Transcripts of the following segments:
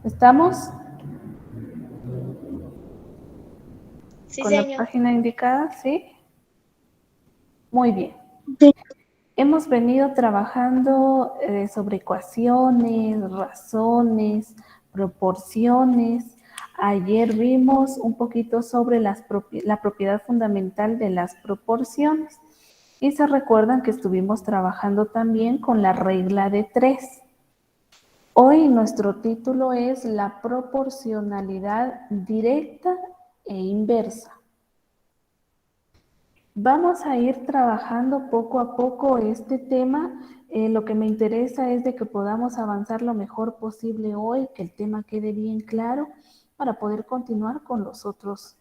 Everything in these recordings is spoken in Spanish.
¿Estamos Sí, con la señor. página indicada? ¿Sí? Muy bien. Sí. Hemos venido trabajando sobre ecuaciones, razones, proporciones. Ayer vimos un poquito sobre la propiedad fundamental de las proporciones. Y se recuerdan que estuvimos trabajando también con la regla de 3. Hoy nuestro título es la proporcionalidad directa e inversa. Vamos a ir trabajando poco a poco este tema. Lo que me interesa es de que podamos avanzar lo mejor posible hoy, que el tema quede bien claro para poder continuar con los otros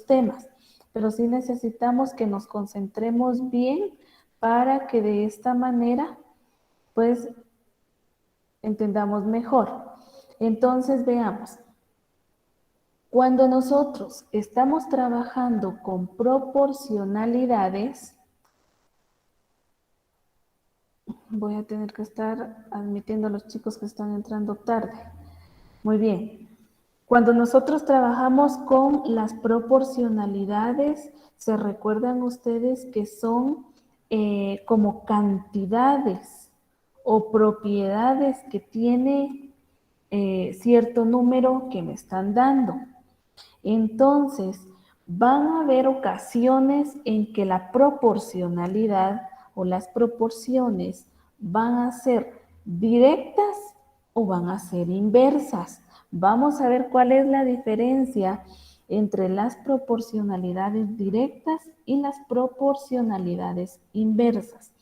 temas. Pero sí necesitamos que nos concentremos bien para que de esta manera, pues, entendamos mejor. Entonces, veamos. Cuando nosotros estamos trabajando con proporcionalidades, voy a tener que estar admitiendo a los chicos que están entrando tarde. Muy bien. Cuando nosotros trabajamos con las proporcionalidades, se recuerdan ustedes que son como cantidades o propiedades que tiene cierto número que me están dando. Entonces, van a haber ocasiones en que la proporcionalidad o las proporciones van a ser directas o van a ser inversas. Vamos a ver cuál es la diferencia entre las proporcionalidades directas y las proporcionalidades inversas.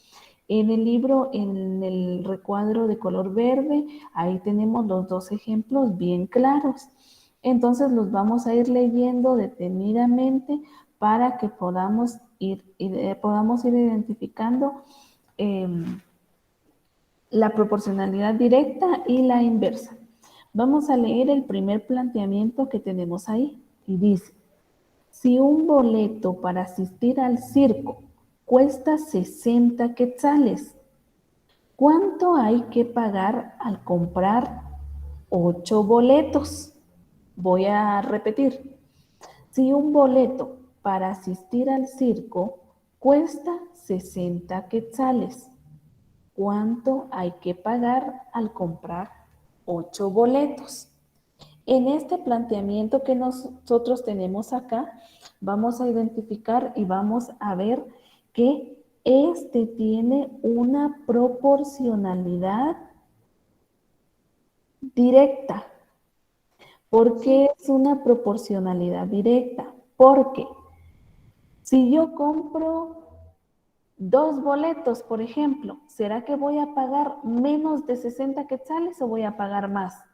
En el libro, en el recuadro de color verde, ahí tenemos los dos ejemplos bien claros. Entonces los vamos a ir leyendo detenidamente para que podamos ir identificando la proporcionalidad directa y la inversa. Vamos a leer el primer planteamiento que tenemos ahí y dice, si un boleto para asistir al circo cuesta 60 quetzales, ¿cuánto hay que pagar al comprar 8 boletos? Voy a repetir. Si un boleto para asistir al circo cuesta 60 quetzales, ¿cuánto hay que pagar al comprar 8 boletos? En este planteamiento que nosotros tenemos acá, vamos a identificar y vamos a ver que este tiene una proporcionalidad directa. ¿Por qué es una proporcionalidad directa? Porque si yo compro 2 boletos, por ejemplo, ¿será que voy a pagar menos de 60 quetzales o voy a pagar más?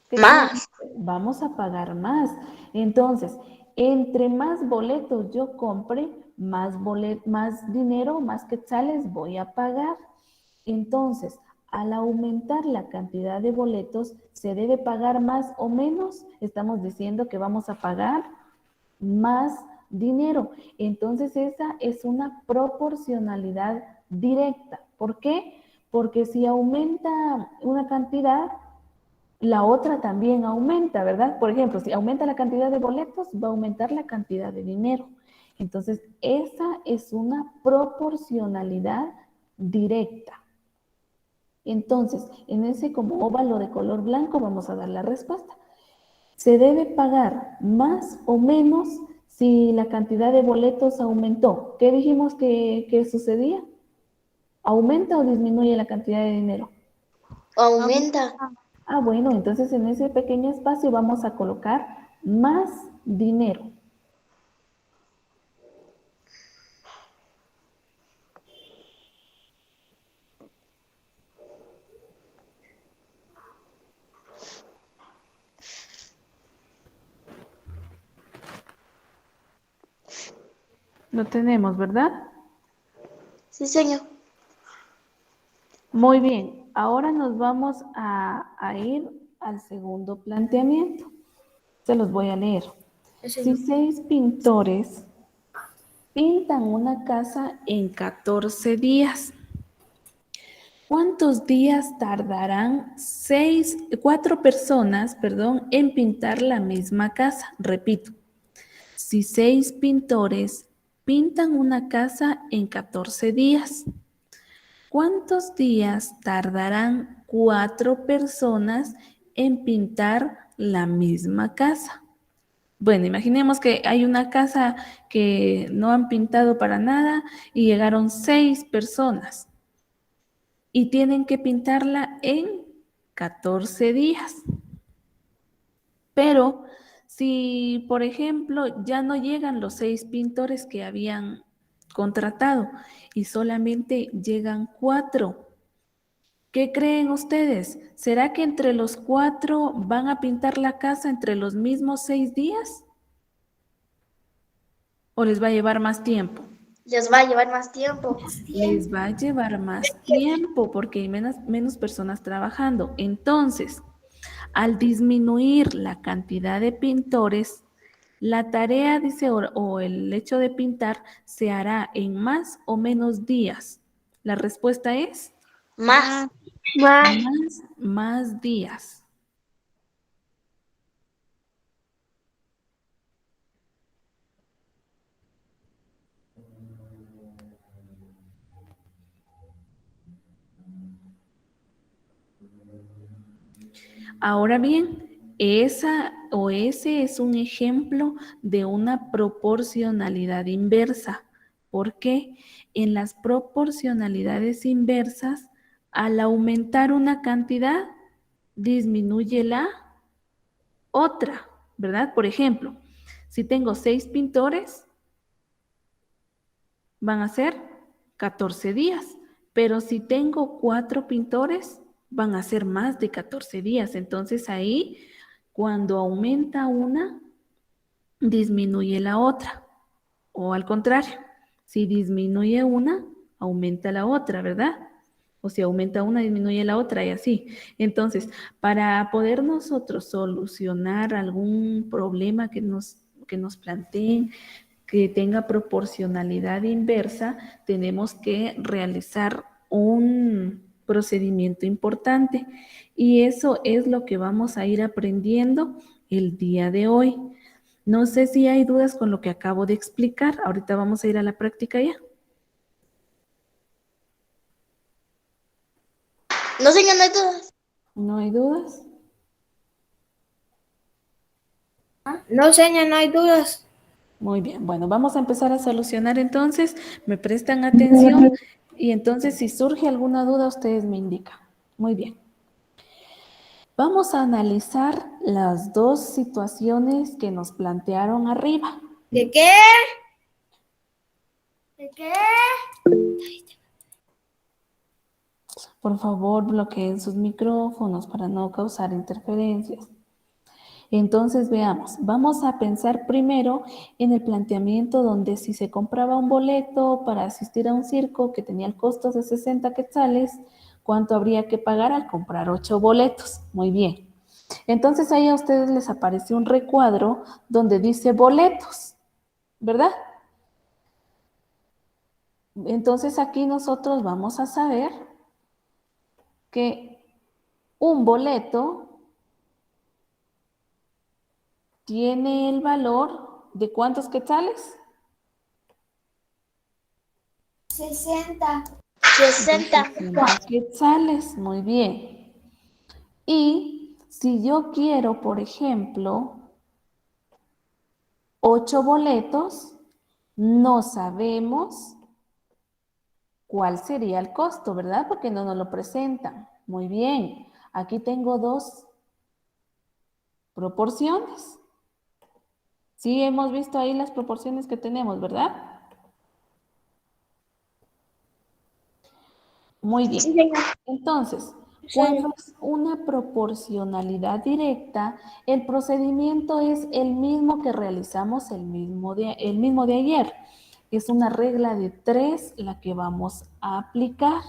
¿Qué creen? Más. Vamos a pagar más. Entonces, entre más boletos yo compre, más dinero, más quetzales voy a pagar. Entonces, al aumentar la cantidad de boletos, ¿se debe pagar más o menos? Estamos diciendo que vamos a pagar más dinero. Entonces, esa es una proporcionalidad directa. ¿Por qué? Porque si aumenta una cantidad, la otra también aumenta, ¿verdad? Por ejemplo, si aumenta la cantidad de boletos, va a aumentar la cantidad de dinero. Entonces, esa es una proporcionalidad directa. Entonces, en ese como óvalo de color blanco vamos a dar la respuesta. ¿Se debe pagar más o menos si la cantidad de boletos aumentó? ¿Qué dijimos que sucedía? ¿Aumenta o disminuye la cantidad de dinero? Aumenta. Ah, bueno, entonces en ese pequeño espacio vamos a colocar más dinero. Lo tenemos, ¿verdad? Sí, señor. Muy bien, ahora nos vamos a ir al segundo planteamiento. Se los voy a leer. Sí, Si señor. 6 pintores pintan una casa en 14 días, ¿Cuántos días tardarán 4 personas, en pintar la misma casa? Repito, si 6 pintores pintan una casa en 14 días, ¿cuántos días tardarán 4 personas en pintar la misma casa? Bueno, imaginemos que hay una casa que no han pintado para nada y llegaron 6 personas y tienen que pintarla en 14 días. Pero si, por ejemplo, ya no llegan los 6 pintores que habían contratado y solamente llegan 4, ¿qué creen ustedes? ¿Será que entre los 4 van a pintar la casa entre los mismos 6 días? ¿O les va a llevar más tiempo? Les va a llevar más tiempo. Les va a llevar más tiempo porque hay menos personas trabajando. Entonces, al disminuir la cantidad de pintores, la tarea, dice, o el hecho de pintar se hará en más o menos días. La respuesta es Más. más días. Ahora bien, ese es un ejemplo de una proporcionalidad inversa. ¿Por qué? En las proporcionalidades inversas, al aumentar una cantidad, disminuye la otra, ¿verdad? Por ejemplo, si tengo 6 pintores, van a ser 14 días, pero si tengo 4 pintores, van a ser más de 14 días. Entonces ahí, cuando aumenta una, disminuye la otra. O al contrario, si disminuye una, aumenta la otra, ¿verdad? O si aumenta una, disminuye la otra y así. Entonces, para poder nosotros solucionar algún problema que nos planteen, que tenga proporcionalidad inversa, tenemos que realizar un procedimiento importante. Y eso es lo que vamos a ir aprendiendo el día de hoy. No sé si hay dudas con lo que acabo de explicar. Ahorita vamos a ir a la práctica ya. No, señor, no hay dudas. ¿No hay dudas? No, señor, no hay dudas. Muy bien. Bueno, vamos a empezar a solucionar entonces. Me prestan atención y entonces si surge alguna duda, ustedes me indican. Muy bien. Vamos a analizar las dos situaciones que nos plantearon arriba. ¿De qué? ¿De qué? Por favor, bloqueen sus micrófonos para no causar interferencias. Entonces, veamos, vamos a pensar primero en el planteamiento donde si se compraba un boleto para asistir a un circo que tenía el costo de 60 quetzales, ¿cuánto habría que pagar al comprar 8 boletos? Muy bien. Entonces ahí a ustedes les aparece un recuadro donde dice boletos, ¿verdad? Entonces aquí nosotros vamos a saber que un boleto tiene el valor de ¿cuántos quetzales? 60. 60. 60 quetzales, muy bien. Y si yo quiero, por ejemplo, 8 boletos, no sabemos cuál sería el costo, ¿verdad? Porque no nos lo presentan. Muy bien, aquí tengo dos proporciones. Sí, hemos visto ahí las proporciones que tenemos, ¿verdad? Muy bien. Sí, señor. Entonces, Sí. cuando es una proporcionalidad directa, el procedimiento es el mismo que realizamos el mismo de ayer. Es una regla de 3 la que vamos a aplicar.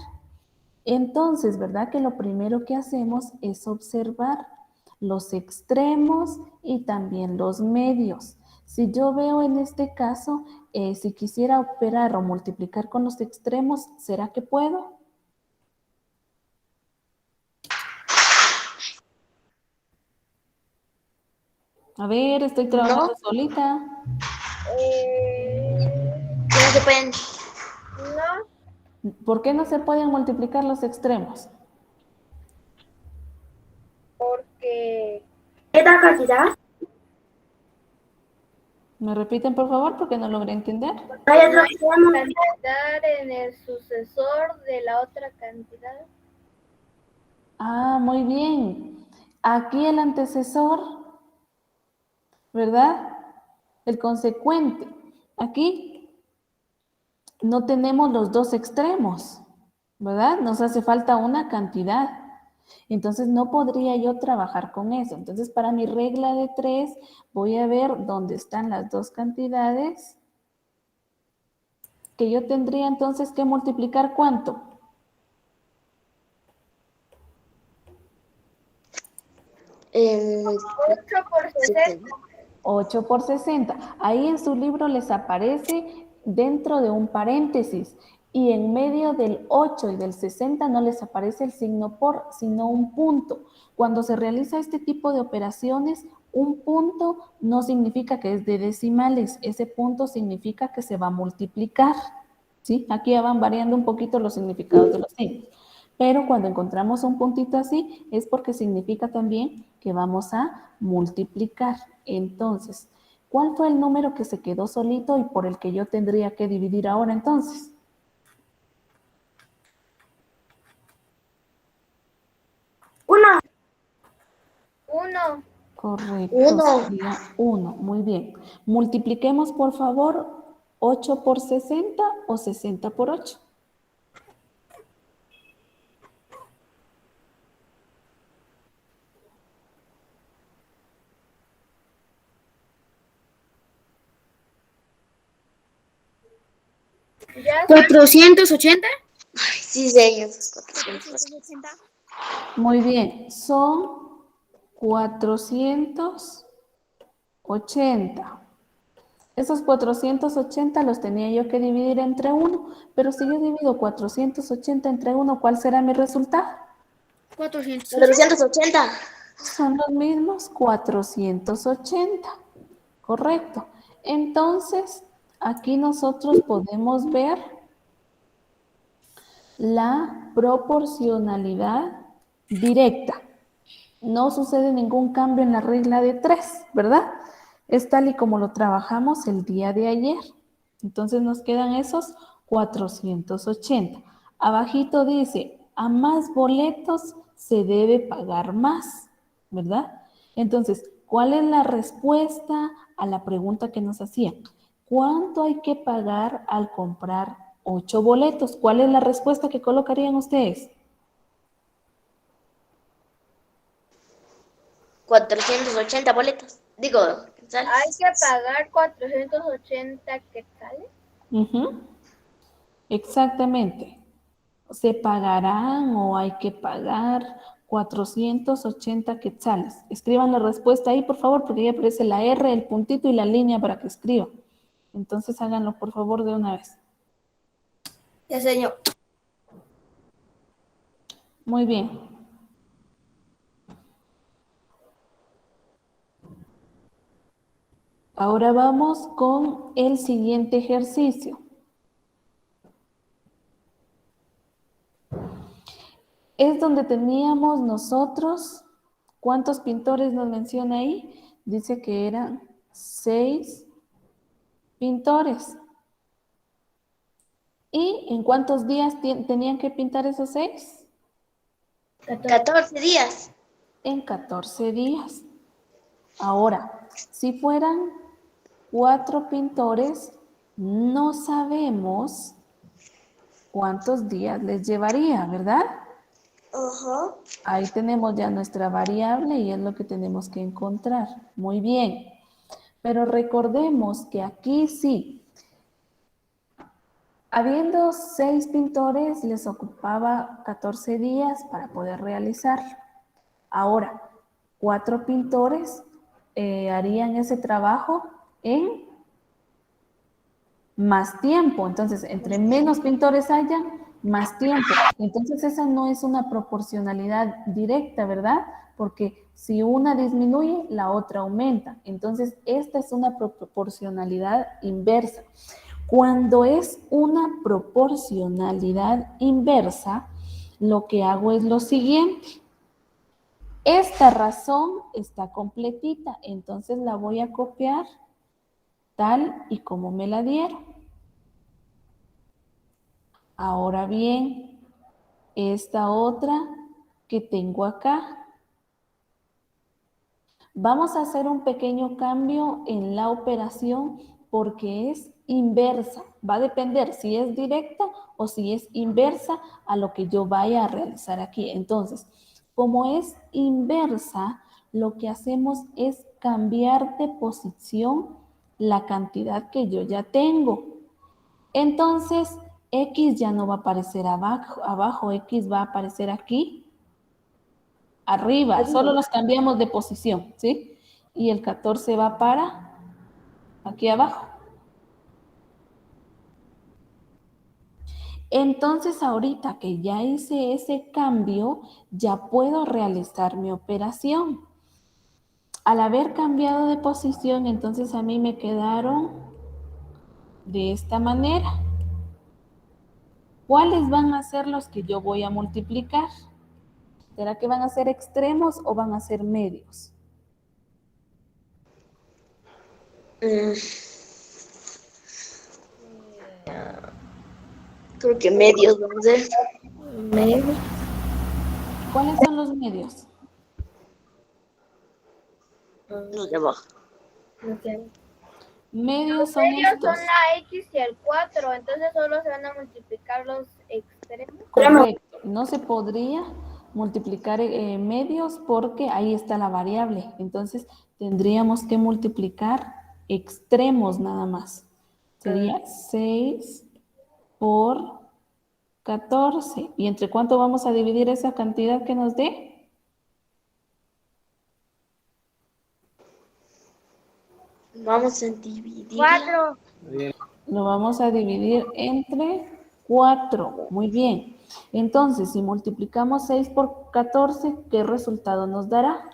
Entonces, ¿verdad? Que lo primero que hacemos es observar los extremos y también los medios. Si yo veo en este caso, si quisiera operar o multiplicar con los extremos, ¿será que puedo? A ver, estoy trabajando No. solita. Que no se pueden. No, ¿Por qué no se pueden multiplicar los extremos? porque... ¿Qué tal cantidad? ¿Me repiten, por favor? Porque no logré entender. Hay otra cantidad en el sucesor de la otra cantidad. Ah, muy bien. Aquí el antecesor, ¿verdad? El consecuente. Aquí no tenemos los dos extremos, ¿verdad? Nos hace falta una cantidad. Entonces no podría yo trabajar con eso. Entonces para mi regla de 3 voy a ver dónde están las dos cantidades que yo tendría entonces que multiplicar ¿cuánto? 8 por 60. 8 por 60. Ahí en su libro les aparece dentro de un paréntesis y en medio del 8 y del 60 no les aparece el signo por, sino un punto. Cuando se realiza este tipo de operaciones, un punto no significa que es de decimales, ese punto significa que se va a multiplicar. ¿Sí? Aquí ya van variando un poquito los significados de los signos. Pero cuando encontramos un puntito así, es porque significa también que vamos a multiplicar. Entonces, ¿cuál fue el número que se quedó solito y por el que yo tendría que dividir ahora entonces? 1. 1. Correcto, 1. sería 1. Muy bien. Multipliquemos, por favor, 8 por 60 o 60 por 8. ¿480? Ay, sí, señor. 480. Muy bien, son 480. Esos 480 los tenía yo que dividir entre 1, pero si yo divido 480 entre 1, ¿cuál será mi resultado? 480. 480. Son los mismos 480, correcto. Entonces, aquí nosotros podemos ver la proporcionalidad directa. No sucede ningún cambio en la regla de 3, ¿verdad? Es tal y como lo trabajamos el día de ayer. Entonces nos quedan esos 480. Abajito dice, a más boletos se debe pagar más, ¿verdad? Entonces, ¿cuál es la respuesta a la pregunta que nos hacían? ¿Cuánto hay que pagar al comprar 8 boletos? ¿Cuál es la respuesta que colocarían ustedes? 480 boletos. Digo, ¿sale? Hay que pagar 480 quetzales. Exactamente. ¿Se pagarán o hay que pagar 480 quetzales? Escriban la respuesta ahí, por favor, porque ahí aparece la R, el puntito y la línea para que escriban. Entonces háganlo, por favor, de una vez. Ya, señor. Muy bien. Ahora vamos con el siguiente ejercicio. Es donde teníamos nosotros, ¿cuántos pintores nos menciona ahí? Dice que eran 6 pintores. ¿Y en cuántos días tenían que pintar esos 6? 14 días. En 14 días. Ahora, si fueran 4 pintores, no sabemos cuántos días les llevaría, ¿verdad? Ajá. Ahí tenemos ya nuestra variable y es lo que tenemos que encontrar. Muy bien. Pero recordemos que aquí sí, habiendo 6 pintores, les ocupaba 14 días para poder realizarlo. Ahora, 4 pintores harían ese trabajo en más tiempo. Entonces, entre menos pintores hayan, más tiempo. Entonces esa no es una proporcionalidad directa, ¿verdad? Porque si una disminuye, la otra aumenta. Entonces esta es una proporcionalidad inversa. Cuando es una proporcionalidad inversa, lo que hago es lo siguiente. Esta razón está completita, entonces la voy a copiar tal y como me la dieron. Ahora bien, esta otra que tengo acá, vamos a hacer un pequeño cambio en la operación porque es inversa. Va a depender si es directa o si es inversa a lo que yo vaya a realizar aquí. Entonces, como es inversa, lo que hacemos es cambiar de posición la cantidad que yo ya tengo. Entonces, X ya no va a aparecer abajo, X va a aparecer aquí, arriba, solo nos cambiamos de posición, ¿sí? Y el 14 va para aquí abajo. Entonces, ahorita que ya hice ese cambio, ya puedo realizar mi operación. Al haber cambiado de posición, entonces a mí me quedaron de esta manera. ¿Cuáles van a ser los que yo voy a multiplicar? ¿Será que van a ser extremos o van a ser medios? Creo que medios vamos a ser. Medio. ¿Cuáles son los medios? Los de abajo. No sé. Medios Los son medios estos. son la X y el 4, entonces solo se van a multiplicar los extremos. Correcto. No se podría multiplicar medios porque ahí está la variable. Entonces tendríamos que multiplicar extremos nada más. Sería 6 por 14. ¿Y entre cuánto vamos a dividir esa cantidad que nos dé? Vamos a dividir. 4. Lo vamos a dividir entre 4. Muy bien. Entonces, si multiplicamos 6 por 14, ¿qué resultado nos dará?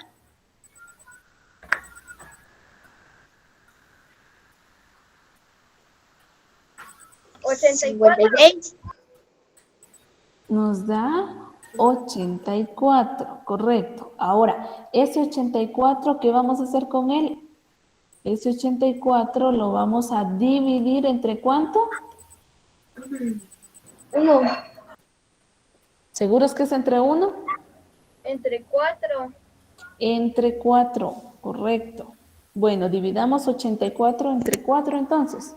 Ochenta y cuatro. 56. Nos da 84, correcto. Ahora, ese 84, ¿qué vamos a hacer con él? Ese 84 lo vamos a dividir entre ¿cuánto? 1. ¿Seguros que es entre 1? Entre 4. Entre 4, correcto. Bueno, dividamos 84 entre 4 entonces.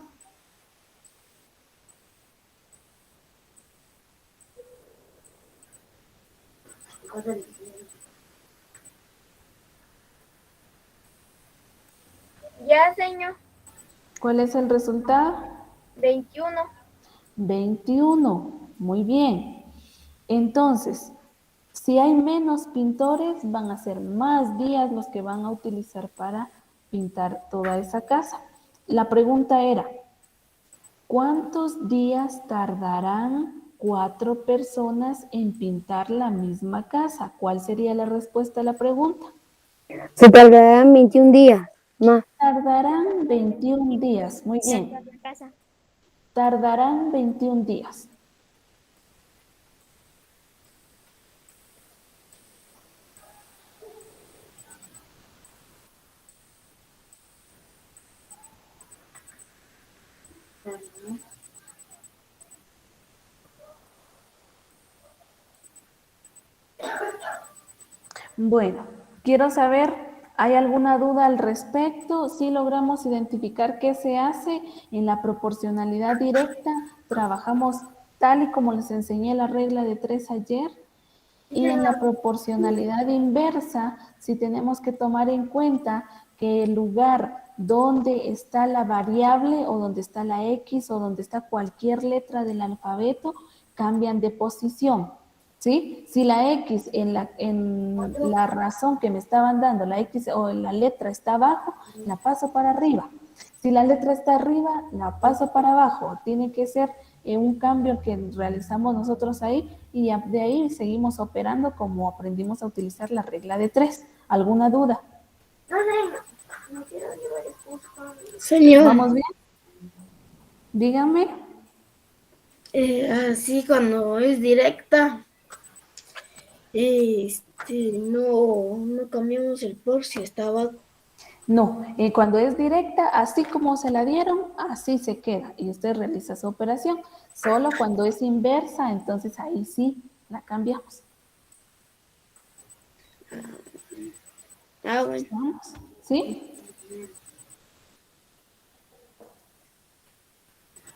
Ya, señor. ¿Cuál es el resultado? 21. 21. Muy bien. Entonces, si hay menos pintores, van a ser más días los que van a utilizar para pintar toda esa casa. La pregunta era, ¿cuántos días tardarán 4 personas en pintar la misma casa? ¿Cuál sería la respuesta a la pregunta? Se tardarán 21 días más. Tardarán 21 días. Muy bien. Tardarán 21 días. Bueno, quiero saber, ¿hay alguna duda al respecto? Si logramos identificar qué se hace en la proporcionalidad directa, trabajamos tal y como les enseñé la regla de 3 ayer. Y en la proporcionalidad inversa, si tenemos que tomar en cuenta que el lugar donde está la variable o donde está la X o donde está cualquier letra del alfabeto, cambian de posición. ¿Sí? Si la X en la razón que me estaban dando, la X o la letra está abajo, la paso para arriba. Si la letra está arriba, la paso para abajo. Tiene que ser un cambio que realizamos nosotros ahí y de ahí seguimos operando como aprendimos a utilizar la regla de 3. ¿Alguna duda? Señor, ¿Vamos bien? Dígame. así cuando es directa, no cambiamos el por si estaba. No, cuando es directa, así como se la dieron, así se queda y usted realiza su operación. Solo cuando es inversa, entonces ahí sí la cambiamos. Bueno. ¿Estamos? ¿Sí?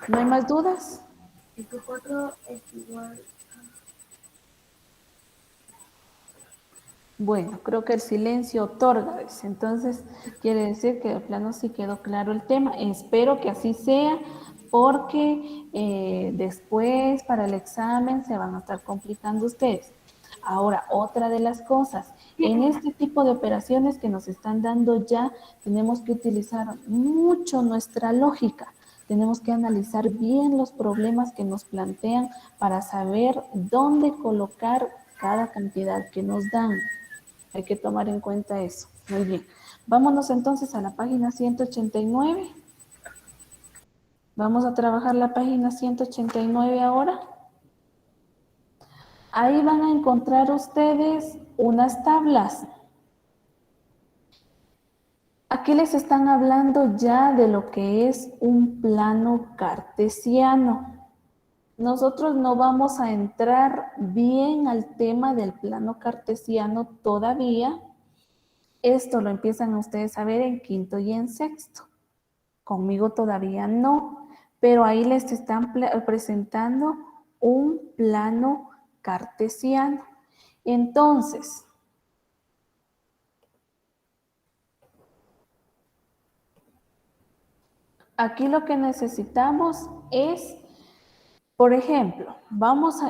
¿No hay más dudas? Bueno, creo que el silencio otorga, dice. Entonces, quiere decir que de plano sí quedó claro el tema. Espero que así sea, porque después para el examen se van a estar complicando ustedes. Ahora, otra de las cosas, en este tipo de operaciones que nos están dando ya, tenemos que utilizar mucho nuestra lógica. Tenemos que analizar bien los problemas que nos plantean para saber dónde colocar cada cantidad que nos dan. Hay que tomar en cuenta eso. Muy bien. Vámonos entonces a la página 189. Vamos a trabajar la página 189 ahora. Ahí van a encontrar ustedes unas tablas. Aquí les están hablando ya de lo que es un plano cartesiano. Nosotros no vamos a entrar bien al tema del plano cartesiano todavía. Esto lo empiezan ustedes a ver en quinto y en sexto. Conmigo todavía no, pero ahí les están presentando un plano cartesiano. Entonces, aquí lo que necesitamos es, por ejemplo,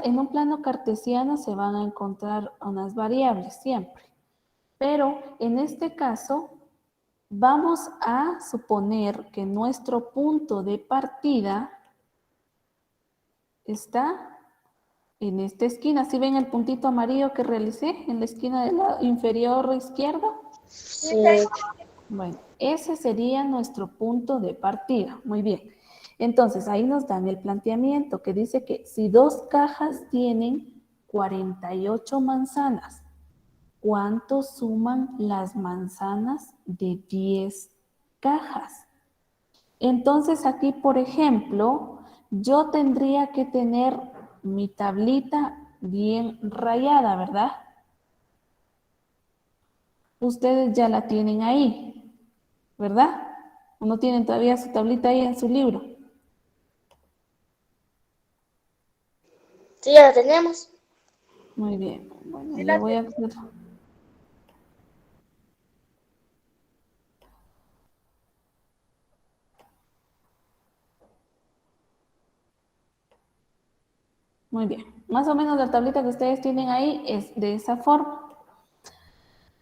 en un plano cartesiano se van a encontrar unas variables siempre, pero en este caso vamos a suponer que nuestro punto de partida está en esta esquina. ¿Sí ven el puntito amarillo que realicé en la esquina del lado inferior izquierdo? Sí. Bueno, ese sería nuestro punto de partida. Muy bien. Entonces, ahí nos dan el planteamiento que dice que si dos cajas tienen 48 manzanas, ¿cuánto suman las manzanas de 10 cajas? Entonces, aquí, por ejemplo, yo tendría que tener mi tablita bien rayada, ¿verdad? Ustedes ya la tienen ahí, ¿verdad? ¿O no tienen todavía su tablita ahí en su libro? Sí, ya la tenemos. Muy bien. Bueno, Sí yo la voy a hacer... Muy bien. Más o menos la tablita que ustedes tienen ahí es de esa forma.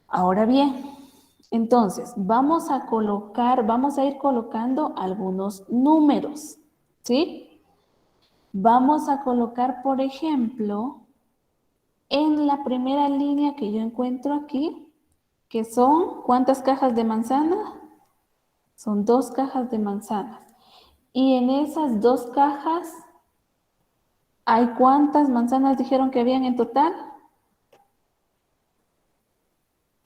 Ahora bien, entonces vamos a ir colocando algunos números, ¿sí? Vamos a colocar, por ejemplo, en la primera línea que yo encuentro aquí, que son, ¿cuántas cajas de manzana? Son 2 cajas de manzanas. Y en esas 2 cajas, ¿hay cuántas manzanas dijeron que habían en total?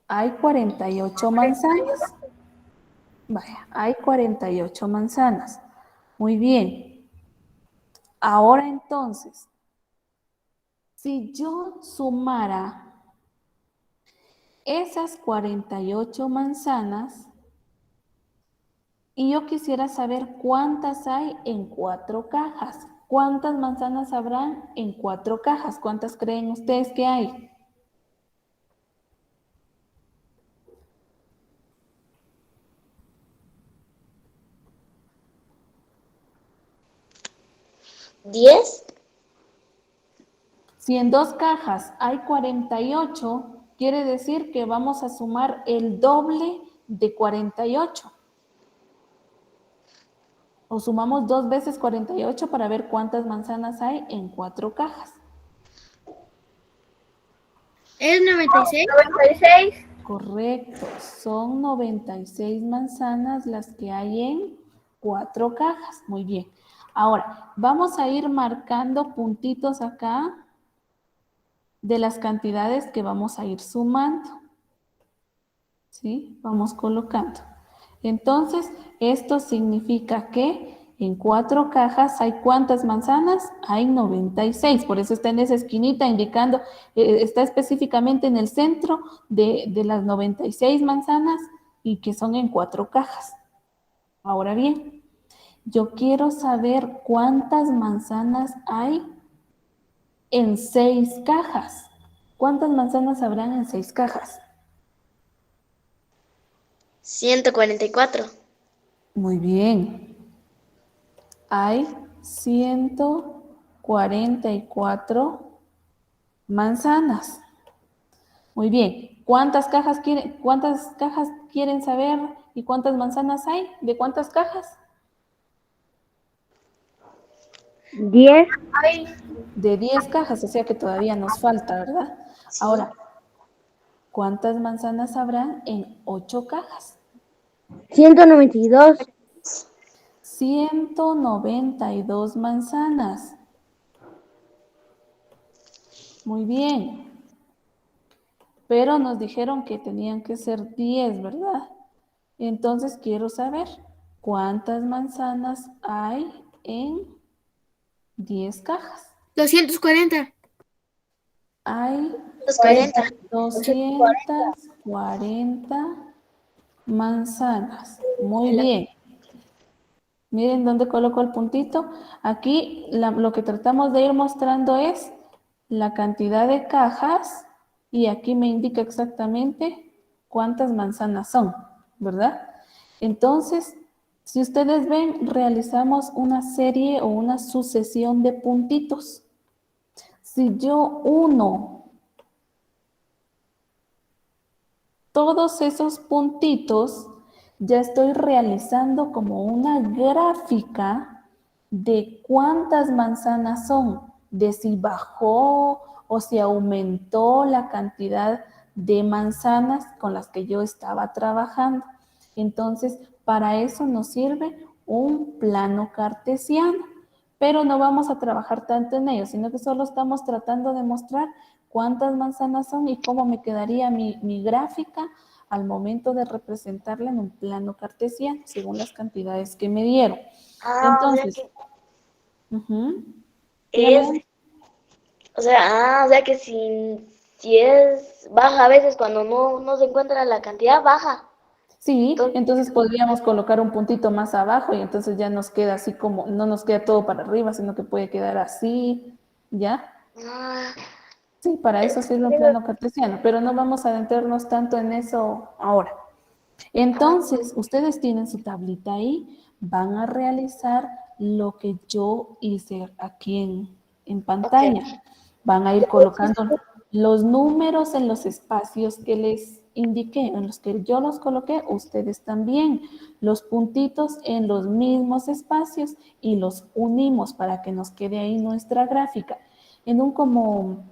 Hay 48 manzanas. Vaya, hay 48 manzanas. Muy bien. Ahora entonces, si yo sumara esas 48 manzanas y yo quisiera saber cuántas hay en 4 cajas, ¿cuántas manzanas habrán en 4 cajas? ¿Cuántas creen ustedes que hay? ¿10? Si en 2 cajas hay 48, quiere decir que vamos a sumar el doble de 48. O sumamos 2 veces 48 para ver cuántas manzanas hay en 4 cajas. ¿Es 96? 96. Correcto, son 96 manzanas las que hay en 4 cajas. Muy bien. Ahora, vamos a ir marcando puntitos acá de las cantidades que vamos a ir sumando. ¿Sí? Vamos colocando. Entonces, esto significa que en 4 cajas hay ¿cuántas manzanas? Hay 96. Por eso está en esa esquinita indicando, está específicamente en el centro de las 96 manzanas y que son en 4 cajas. Ahora bien, yo quiero saber cuántas manzanas hay en 6 cajas. ¿Cuántas manzanas habrán en 6 cajas? 144. Muy bien. Hay 144 manzanas. Muy bien. ¿Cuántas cajas quieren saber y cuántas manzanas hay? ¿De cuántas cajas? 10. Ay, De 10 cajas, o sea que todavía nos falta, ¿verdad? Sí. Ahora, ¿cuántas manzanas habrán en 8 cajas? 192. 192 manzanas. Muy bien. Pero nos dijeron que tenían que ser 10, ¿verdad? Entonces quiero saber cuántas manzanas hay en 10 cajas. 240. Hay 240. 240 manzanas. Muy bien. Miren dónde coloco el puntito. Aquí lo que tratamos de ir mostrando es la cantidad de cajas y aquí me indica exactamente cuántas manzanas son, ¿verdad? Entonces, si ustedes ven, realizamos una serie o una sucesión de puntitos. Si yo uno todos esos puntitos, ya estoy realizando como una gráfica de cuántas manzanas son, de si bajó o si aumentó la cantidad de manzanas con las que yo estaba trabajando. Entonces, para eso nos sirve un plano cartesiano, pero no vamos a trabajar tanto en ello, sino que solo estamos tratando de mostrar cuántas manzanas son y cómo me quedaría mi gráfica al momento de representarla en un plano cartesiano, según las cantidades que me dieron. Entonces, dígame. O sea que si es baja a veces cuando no se encuentra la cantidad baja. Sí, entonces podríamos colocar un puntito más abajo y entonces ya nos queda así como, no nos queda todo para arriba, sino que puede quedar así, ¿ya? Ah, Sí, para eso sirve un plano cartesiano, pero no vamos a adentrarnos tanto en eso ahora. Entonces, ustedes tienen su tablita ahí, van a realizar lo que yo hice aquí en pantalla. ok. Van a ir colocando los números en los espacios que les indiqué, en los que yo los coloqué, ustedes también. Los puntitos en los mismos espacios y los unimos para que nos quede ahí nuestra gráfica. En un como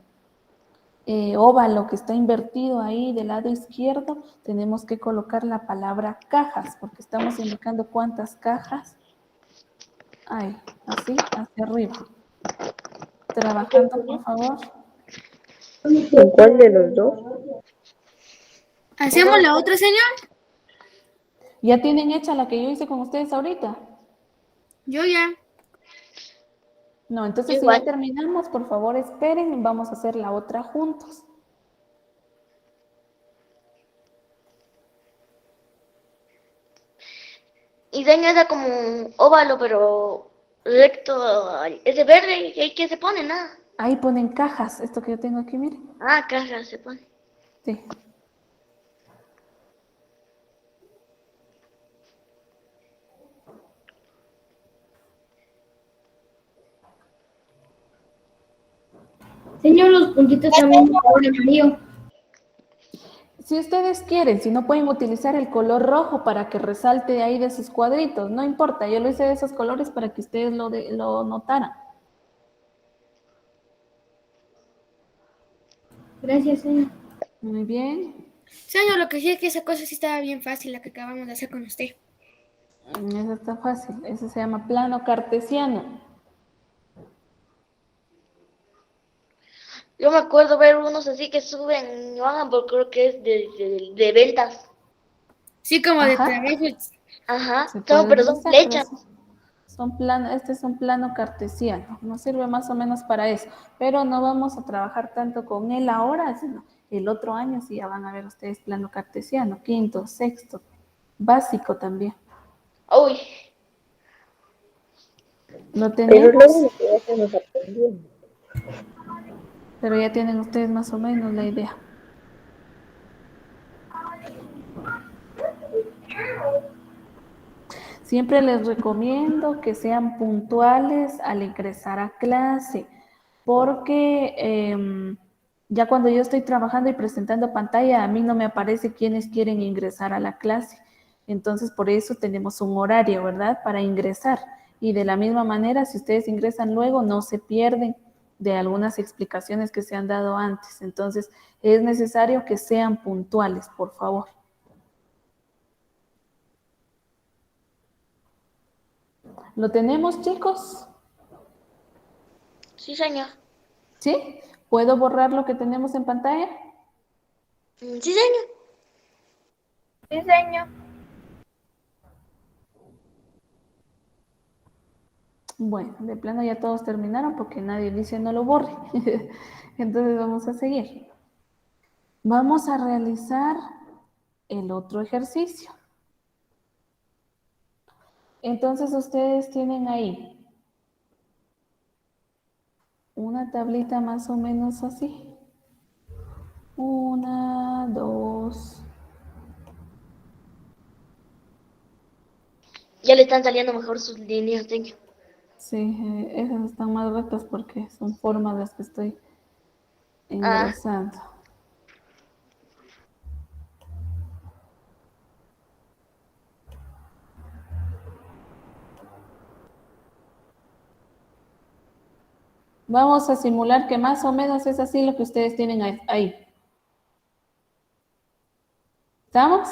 óvalo que está invertido ahí del lado izquierdo, tenemos que colocar la palabra cajas, porque estamos indicando cuántas cajas hay, así, hacia arriba. Trabajando, por favor. ¿En cuál de los dos? ¿Hacemos la otra, señor? ¿Ya tienen hecha la que yo hice con ustedes ahorita? Yo ya. No, entonces si ya Igual. terminamos, por favor esperen y vamos a hacer la otra juntos. Y daño era como un óvalo, pero recto. Ese verde, ¿y qué se pone? Nada. Ahí ponen cajas, esto que yo tengo aquí, miren. Ah, caja se pone. Sí. Señor, los puntitos también de color amarillo. Si ustedes quieren, si no pueden utilizar el color rojo para que resalte de ahí de sus cuadritos, no importa, yo lo hice de esos colores para que ustedes lo notaran. Gracias, señor. Muy bien. Señor, lo que sí es que esa cosa sí estaba bien fácil, la que acabamos de hacer con usted. Eso está fácil, eso se llama plano cartesiano. Yo me acuerdo ver unos así que suben y bajan, pero creo que es de ventas. Sí, como de Ajá, trabajos. Ajá, se puede pero son utilizar, pero flechas. son plano, este es un plano cartesiano, nos sirve más o menos para eso, pero no vamos a trabajar tanto con él ahora, sino el otro año sí ya van a ver ustedes plano cartesiano, quinto, sexto, básico también. Uy, Lo Pero tenemos, luego lo que ya estamos aprendiendo. pero ya tienen ustedes más o menos la idea. Siempre les recomiendo que sean puntuales al ingresar a clase, porque ya cuando yo estoy trabajando y presentando pantalla, a mí no me aparece quiénes quieren ingresar a la clase. Entonces, por eso tenemos un horario, ¿verdad? Para ingresar. Y de la misma manera, si ustedes ingresan luego, no se pierden de algunas explicaciones que se han dado antes. Entonces, es necesario que sean puntuales, por favor. ¿Lo tenemos, chicos? sí, señor. ¿Sí? ¿Puedo borrar lo que tenemos en pantalla? Sí, señor. Sí, señor. Bueno, de plano ya todos terminaron porque nadie dice no lo borre. Entonces vamos a seguir. Vamos a realizar el otro ejercicio. Entonces ustedes tienen ahí una tablita más o menos así. Una, dos. Ya le están saliendo mejor sus líneas, señor. Sí, esas están más rectas porque son formas las que estoy Ah, ingresando. Vamos a simular que más o menos es así lo que ustedes tienen ahí. ¿Estamos?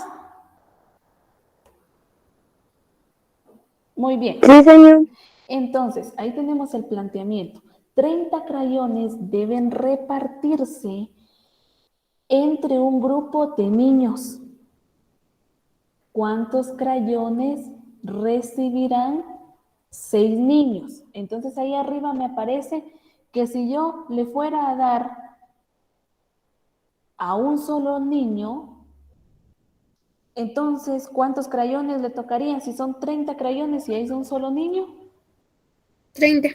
Muy bien. Sí, señor. Entonces, ahí tenemos el planteamiento. 30 crayones deben repartirse entre un grupo de niños. ¿Cuántos crayones recibirán 6 niños? Entonces ahí arriba me aparece que si yo le fuera a dar a un solo niño, entonces, ¿cuántos crayones le tocarían? Si son 30 crayones y hay un solo niño, 30.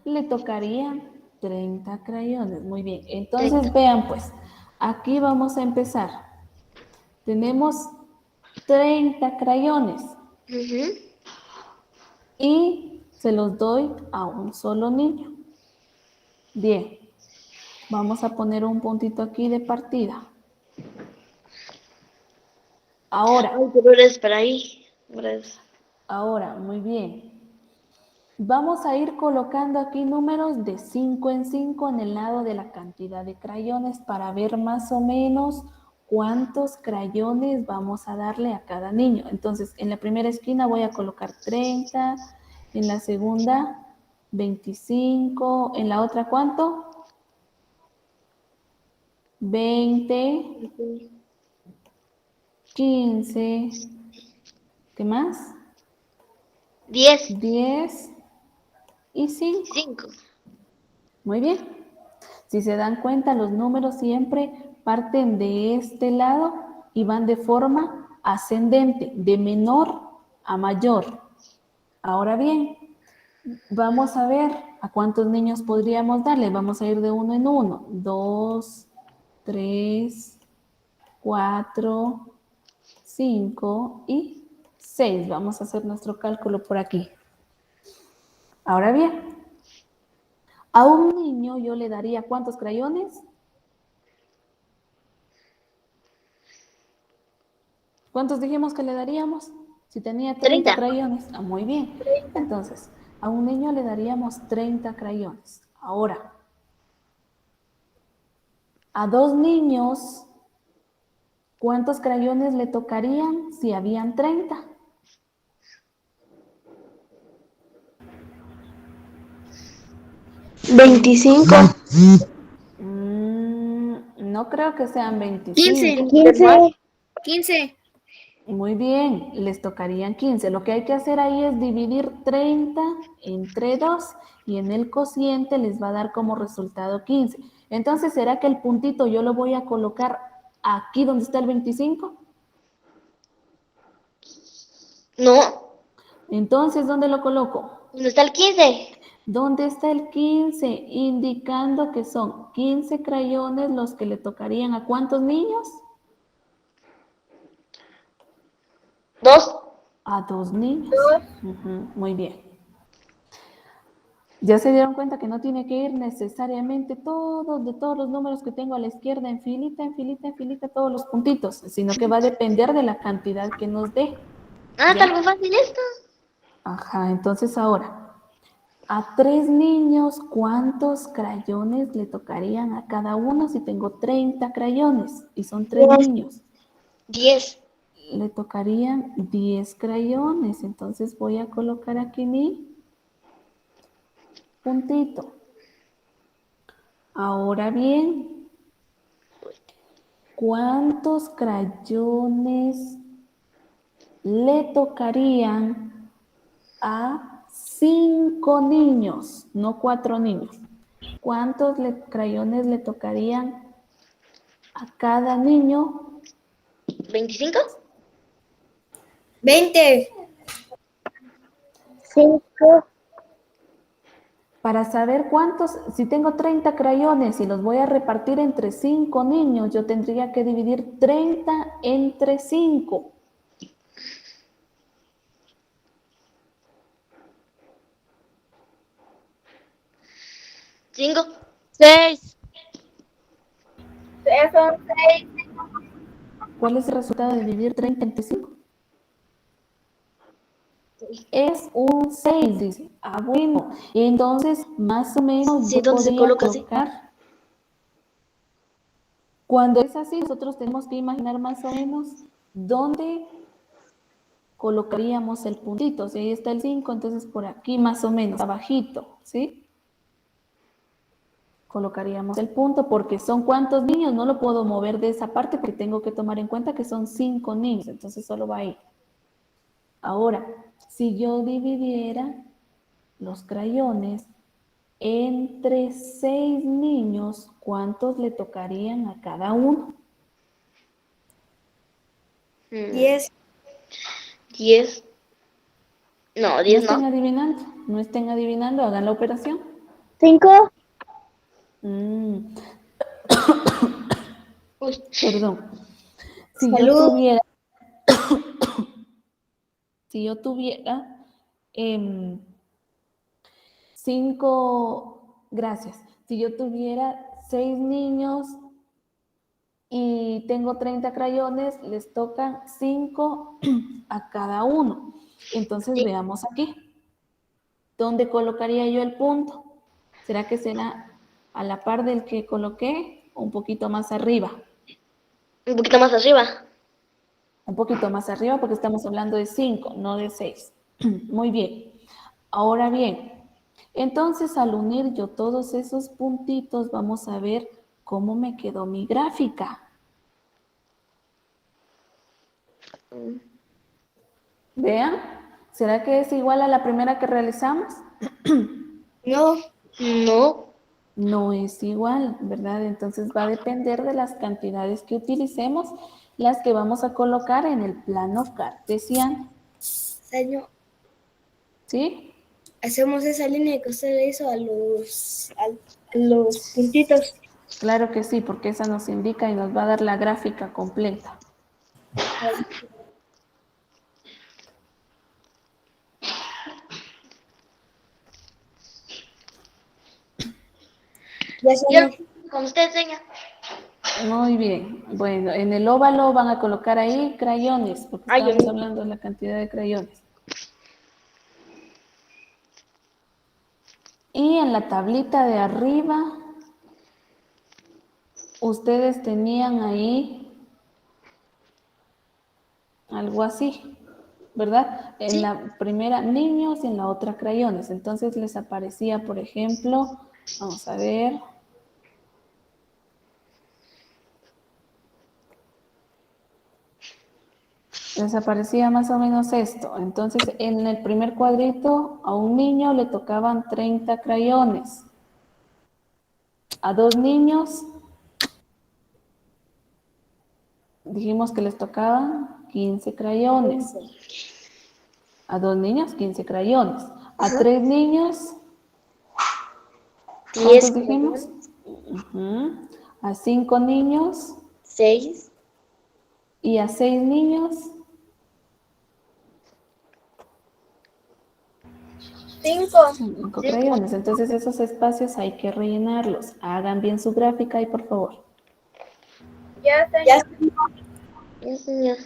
le tocarían 30 crayones. Muy bien. 30. Entonces, vean pues, aquí vamos a empezar. Tenemos 30 crayones Ujú. y se los doy a un solo niño. Bien. Vamos a poner un puntito aquí de partida. Ahora, Ay, pero eres para ahí. Gracias. muy bien. Vamos a ir colocando aquí números de 5 en 5 en el lado de la cantidad de crayones para ver más o menos cuántos crayones vamos a darle a cada niño. Entonces, en la primera esquina voy a colocar 30, en la segunda 25, en la otra ¿cuánto? 20, 15, ¿qué más? 10. 10 y 5. 5. Muy bien. Si se dan cuenta, los números siempre parten de este lado y van de forma ascendente, de menor a mayor. Ahora bien, vamos a ver a cuántos niños podríamos darle. Vamos a ir de uno en uno. 2, 3, 4, 5 y 6. Vamos a hacer nuestro cálculo por aquí. Ahora bien, a un niño yo le daría ¿cuántos crayones? ¿Cuántos dijimos que le daríamos? Si tenía 30 30. crayones. Ah, muy bien. Entonces, a un niño le daríamos 30 crayones. Ahora, a 2 niños, ¿cuántos crayones le tocarían si habían 30? No creo que sean 25. 15. 15. Muy bien, les tocarían 15. Lo que hay que hacer ahí es dividir 30 entre 2 y en el cociente les va a dar como resultado 15. Entonces, ¿será que el puntito yo lo voy a colocar aquí donde está el 25? No. Entonces, ¿dónde lo coloco? ¿Dónde está el 15? ¿Dónde está el 15? Indicando que son 15 crayones los que le tocarían a ¿cuántos niños? 2. A 2 niños. Muy bien. Ya se dieron cuenta que no tiene que ir necesariamente todos, de todos los números que tengo a la izquierda, en filita, en filita, en filita, todos los puntitos, sino que va a depender de la cantidad que nos dé. Ah, ¿Ya? está muy fácil esto. Ajá, entonces ahora, a 3 niños, ¿cuántos crayones le tocarían a cada uno si tengo 30 crayones y son 3 niños? 10. Le tocarían 10 crayones, entonces voy a colocar aquí mi puntito. Ahora bien, ¿cuántos crayones le tocarían a 5 niños, no 4 niños? ¿Cuántos crayones le tocarían a cada niño? 25. 20. 5, Para saber cuántos, si tengo 30 crayones y los voy a repartir entre 5 niños, yo tendría que dividir 30 entre 5. Cinco. 6. Son 6. ¿Cuál es el resultado de dividir 30 entre 5? Es un 6, dice. Ah, bueno. Entonces, más o menos Sí, yo ¿dónde se podría coloca así? colocar. Cuando es así, nosotros tenemos que imaginar más o menos dónde colocaríamos el puntito. Si ahí está el 5, entonces por aquí más o menos, abajito, ¿sí? Colocaríamos el punto porque son ¿cuántos niños? No lo puedo mover de esa parte porque tengo que tomar en cuenta que son 5 niños, entonces solo va ahí. Ahora, si yo dividiera los crayones entre 6 niños, ¿cuántos le tocarían a cada uno? 10. 10. No, No 10 estén no. adivinando, no estén adivinando, hagan la operación. 5, Mm, Uy. perdón. Si yo Salud. tuviera, si yo tuviera 5, gracias. Si yo tuviera 6 niños y tengo 30 crayones, les tocan 5 a cada uno. Entonces Sí. veamos aquí. ¿Dónde colocaría yo el punto? ¿Será que será a la par del que coloqué o un poquito más arriba? Un poquito más arriba. Un poquito más arriba porque estamos hablando de 5, no de 6. Muy bien. Ahora bien, entonces al unir yo todos esos puntitos, vamos a ver cómo me quedó mi gráfica. Vean, ¿será que es igual a la primera que realizamos? No. No. No es igual, ¿verdad? Entonces va a depender de las cantidades que utilicemos, las que vamos a colocar en el plano cartesiano. Señor, ¿Sí? hacemos esa línea que usted le hizo a los puntitos. Claro que sí, porque esa nos indica y nos va a dar la gráfica completa. Ya Yo señor. como usted enseña. Muy bien. Bueno, en el óvalo van a colocar ahí crayones, porque Ay, estamos hablando de la cantidad de crayones. Y en la tablita de arriba, ustedes tenían ahí algo así, ¿verdad? En la primera niños y en la otra crayones. Entonces les aparecía, por ejemplo, vamos a ver. Les aparecía más o menos esto. Entonces, en el primer cuadrito, a un niño le tocaban 30 crayones. A 2 niños, dijimos que les tocaban 15 crayones. A 2 niños, 15 crayones. A 3 niños, ¿cuántos 10, dijimos? A 5 niños 6, y a 6 niños. 5. 5 crayones. Entonces esos espacios hay que rellenarlos. Hagan bien su gráfica y por favor. Ya, señor. sí, señor.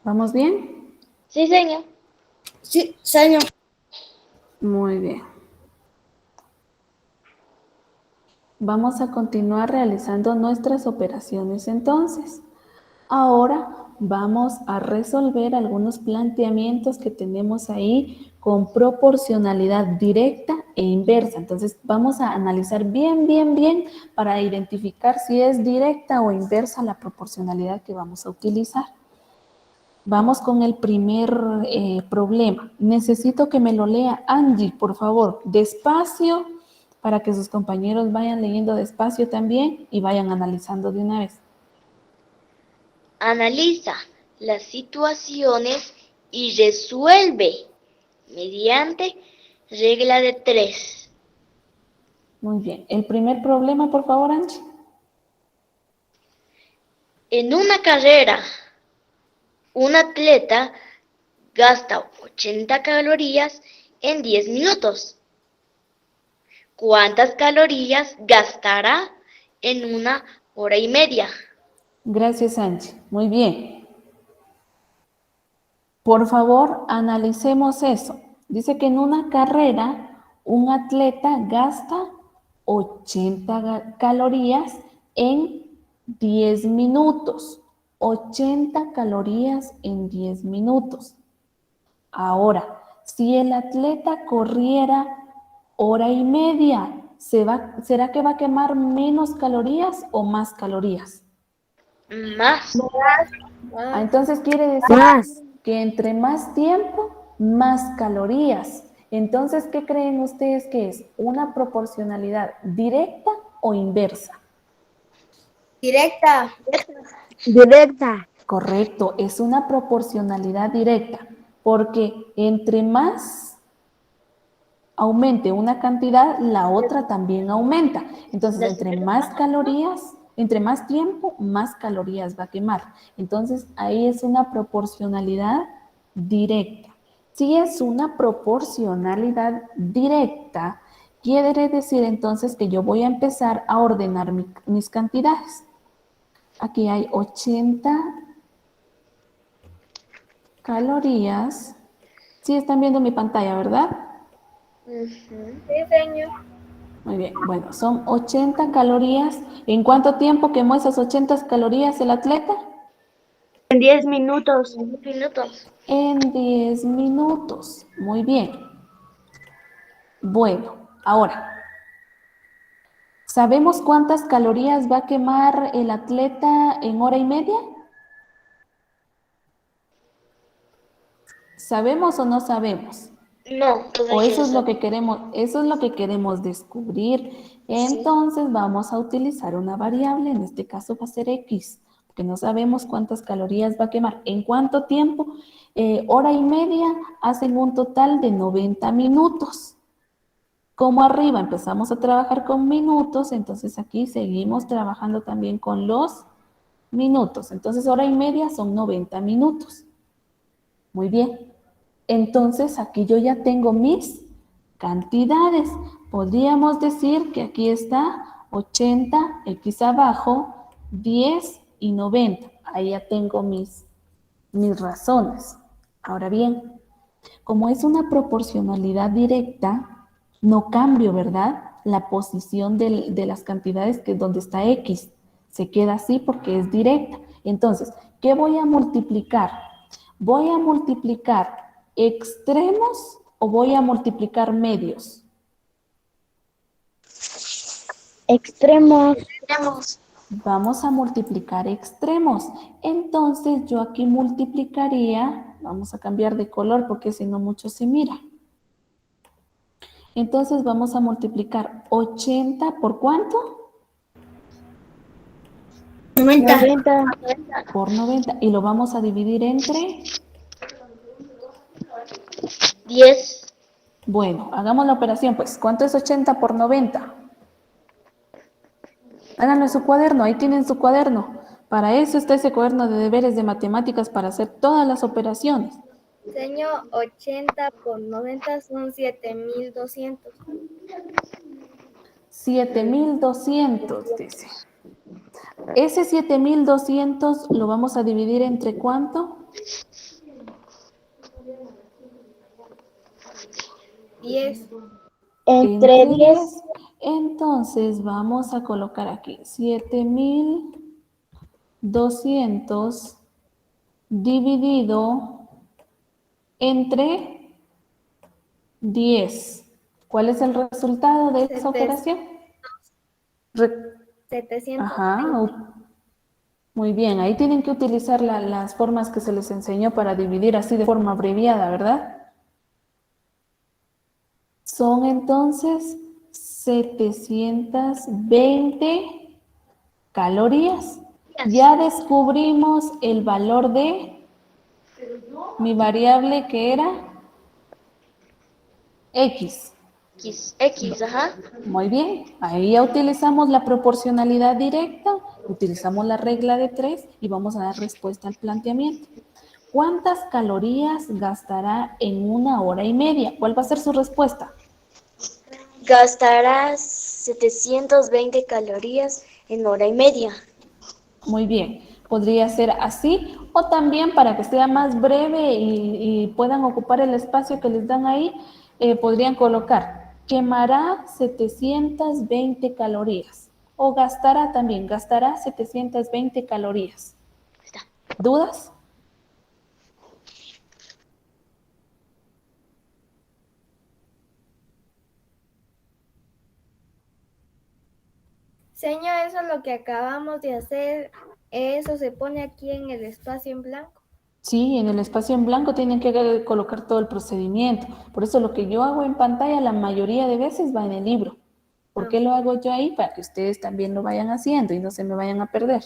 ¿Vamos bien? Sí, señor. Sí, señor. Muy bien. Vamos a continuar realizando nuestras operaciones entonces. Ahora vamos a resolver algunos planteamientos que tenemos ahí con proporcionalidad directa e inversa. Entonces vamos a analizar bien para identificar si es directa o inversa la proporcionalidad que vamos a utilizar. Vamos con el primer problema. Necesito que me lo lea Angie, por favor, despacio, para que sus compañeros vayan leyendo despacio también y vayan analizando de una vez. Analiza las situaciones y resuelve mediante regla de 3. Muy bien. El primer problema, por favor, Angie. En una carrera, un atleta gasta 80 calorías en 10 minutos. ¿Cuántas calorías gastará en 1 hora y media? Gracias, Angie. Muy bien. Por favor, analicemos eso. Dice que en una carrera, un atleta gasta 80 calorías en 10 minutos. 80 calorías en 10 minutos. Ahora, si el atleta corriera 1 hora y media, ¿será que va a quemar menos calorías o más calorías? Más. Entonces quiere decir que entre más tiempo, más calorías. Entonces, ¿qué creen ustedes que es? ¿Una proporcionalidad directa o inversa? Directa. Directa. Correcto, es una proporcionalidad directa, porque entre más aumente una cantidad, la otra también aumenta. Entonces, entre más calorías, entre más tiempo, más calorías va a quemar. Entonces, ahí es una proporcionalidad directa. Si es una proporcionalidad directa, quiere decir entonces que yo voy a empezar a ordenar mis cantidades. Aquí hay 80 calorías. Sí están viendo mi pantalla, ¿verdad? Sí, señor. Muy bien, bueno, son 80 calorías. ¿En cuánto tiempo quemó esas 80 calorías el atleta? En 10 minutos. 10 minutos. En 10 minutos. Muy bien. Bueno, ahora, ¿sabemos cuántas calorías va a quemar el atleta en 1 hora y media? ¿Sabemos o no sabemos? No, O eso es lo que queremos descubrir. Entonces vamos a utilizar una variable, en este caso va a ser X, porque no sabemos cuántas calorías va a quemar. ¿En cuánto tiempo? 1 hora y media hacen un total de 90 minutos. Como arriba empezamos a trabajar con minutos, entonces aquí seguimos trabajando también con los minutos. Entonces 1 hora y media son 90 minutos. Muy bien. Entonces aquí yo ya tengo mis cantidades. Podríamos decir que aquí está 80, X abajo, 10 y 90. Ahí ya tengo mis razones. Ahora bien, como es una proporcionalidad directa, no cambio, ¿verdad? La posición de las cantidades que donde está X. Se queda así porque es directa. Entonces, ¿qué voy a multiplicar? ¿Voy a multiplicar extremos o voy a multiplicar medios? Extremos. Tenemos Vamos a multiplicar extremos. Entonces yo aquí multiplicaría, vamos a cambiar de color porque si no mucho se mira. Entonces vamos a multiplicar 80 ¿por cuánto? 90. Por 90. Y lo vamos a dividir entre... 10. Bueno, hagamos la operación pues. ¿Cuánto es 80 por 90? Háganlo en su cuaderno, ahí tienen su cuaderno. Para eso está ese cuaderno de deberes de matemáticas para hacer todas las operaciones. Señor, 80 por 90 son 7.200. 7.200, dice. Ese 7.200 lo vamos a dividir entre ¿cuánto? 10. Entre 10. Entonces vamos a colocar aquí 7.200 dividido entre 10. ¿Cuál es el resultado de esa operación? 700. Ajá, muy bien. Ahí tienen que utilizar las formas que se les enseñó para dividir así de forma abreviada, ¿verdad? Son entonces 720 calorías. Ya descubrimos el valor de mi variable que era X. X, ajá. Muy bien, ahí ya utilizamos la proporcionalidad directa, utilizamos la regla de 3 y vamos a dar respuesta al planteamiento. ¿Cuántas calorías gastará en 1 hora y media? ¿Cuál va a ser su respuesta? Gastarás 720 calorías en hora y media. Muy bien, podría ser así o también para que sea más breve y puedan ocupar el espacio que les dan ahí, podrían colocar quemará 720 calorías o gastará 720 calorías. Está. ¿Dudas? Señor, eso es lo que acabamos de hacer. Eso se pone aquí en el espacio en blanco. Sí, en el espacio en blanco tienen que colocar todo el procedimiento. Por eso lo que yo hago en pantalla la mayoría de veces va en el libro. ¿Por qué lo hago yo ahí? Para que ustedes también lo vayan haciendo y no se me vayan a perder.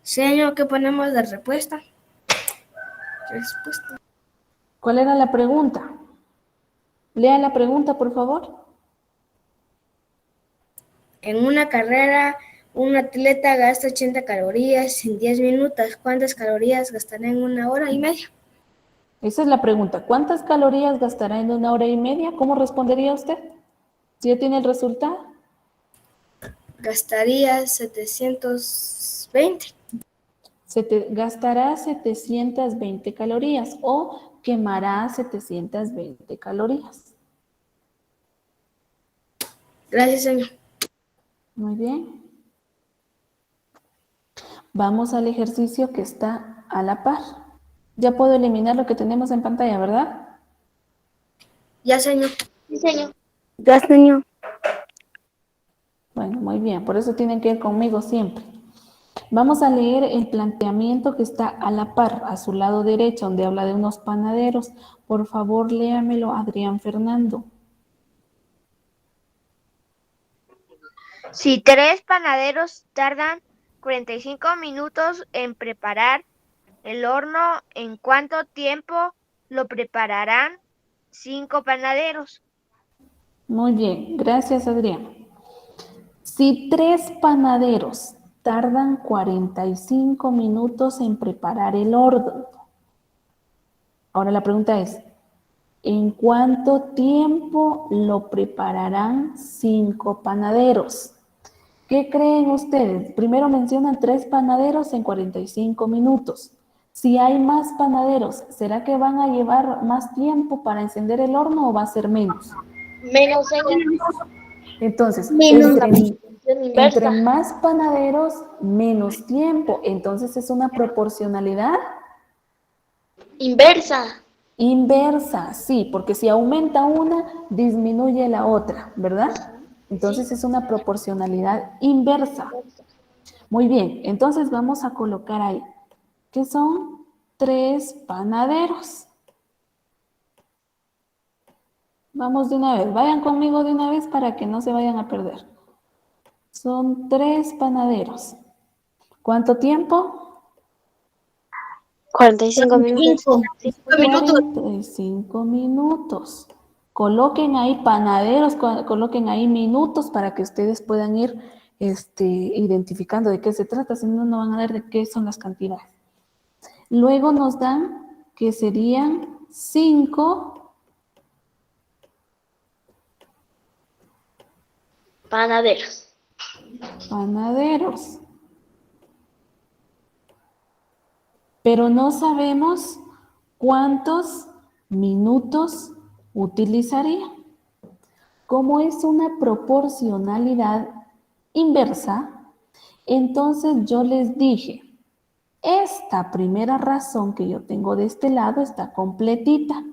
Señor, ¿qué ponemos de respuesta? ¿Cuál era la pregunta? Lea la pregunta, por favor. En una carrera, un atleta gasta 80 calorías en 10 minutos. ¿Cuántas calorías gastará en 1 hora y media? Esa es la pregunta. ¿Cuántas calorías gastará en 1 hora y media? ¿Cómo respondería usted? ¿Si ya tiene el resultado? Gastaría 720. Gastará 720 calorías o quemará 720 calorías. Gracias, señor. Muy bien. Vamos al ejercicio que está a la par. Ya puedo eliminar lo que tenemos en pantalla, ¿verdad? Ya, señor. Sí, señor. Ya, señor. Bueno, muy bien. Por eso tienen que ir conmigo siempre. Vamos a leer el planteamiento que está a la par, a su lado derecho, donde habla de unos panaderos. Por favor, léamelo, Adrián Fernando. Si 3 panaderos tardan 45 minutos en preparar el horno, ¿en cuánto tiempo lo prepararán 5 panaderos? Muy bien, gracias, Adrián. Si 3 panaderos tardan 45 minutos en preparar el horno, Ahora la pregunta es, ¿en cuánto tiempo lo prepararán 5 panaderos? ¿Qué creen ustedes? Primero mencionan 3 panaderos en 45 minutos. Si hay más panaderos, ¿será que van a llevar más tiempo para encender el horno o va a ser menos? Menos en Entonces, la entre inversa. más panaderos, menos tiempo. Entonces es una proporcionalidad Inversa. inversa, sí, porque si aumenta una, disminuye la otra, ¿verdad? Entonces es una proporcionalidad inversa. Muy bien, entonces vamos a colocar ahí, que son 3 panaderos. Vamos de una vez, vayan conmigo de una vez para que no se vayan a perder. Son 3 panaderos. ¿Cuánto tiempo? 45 minutos. 45 minutos. Coloquen ahí panaderos, coloquen ahí minutos para que ustedes puedan ir identificando de qué se trata, si no, no van a ver de qué son las cantidades. Luego nos dan que serían 5 Panaderos. panaderos. Pero no sabemos cuántos minutos utilizaría. Como es una proporcionalidad inversa, entonces yo les dije, esta primera razón que yo tengo de este lado está completita.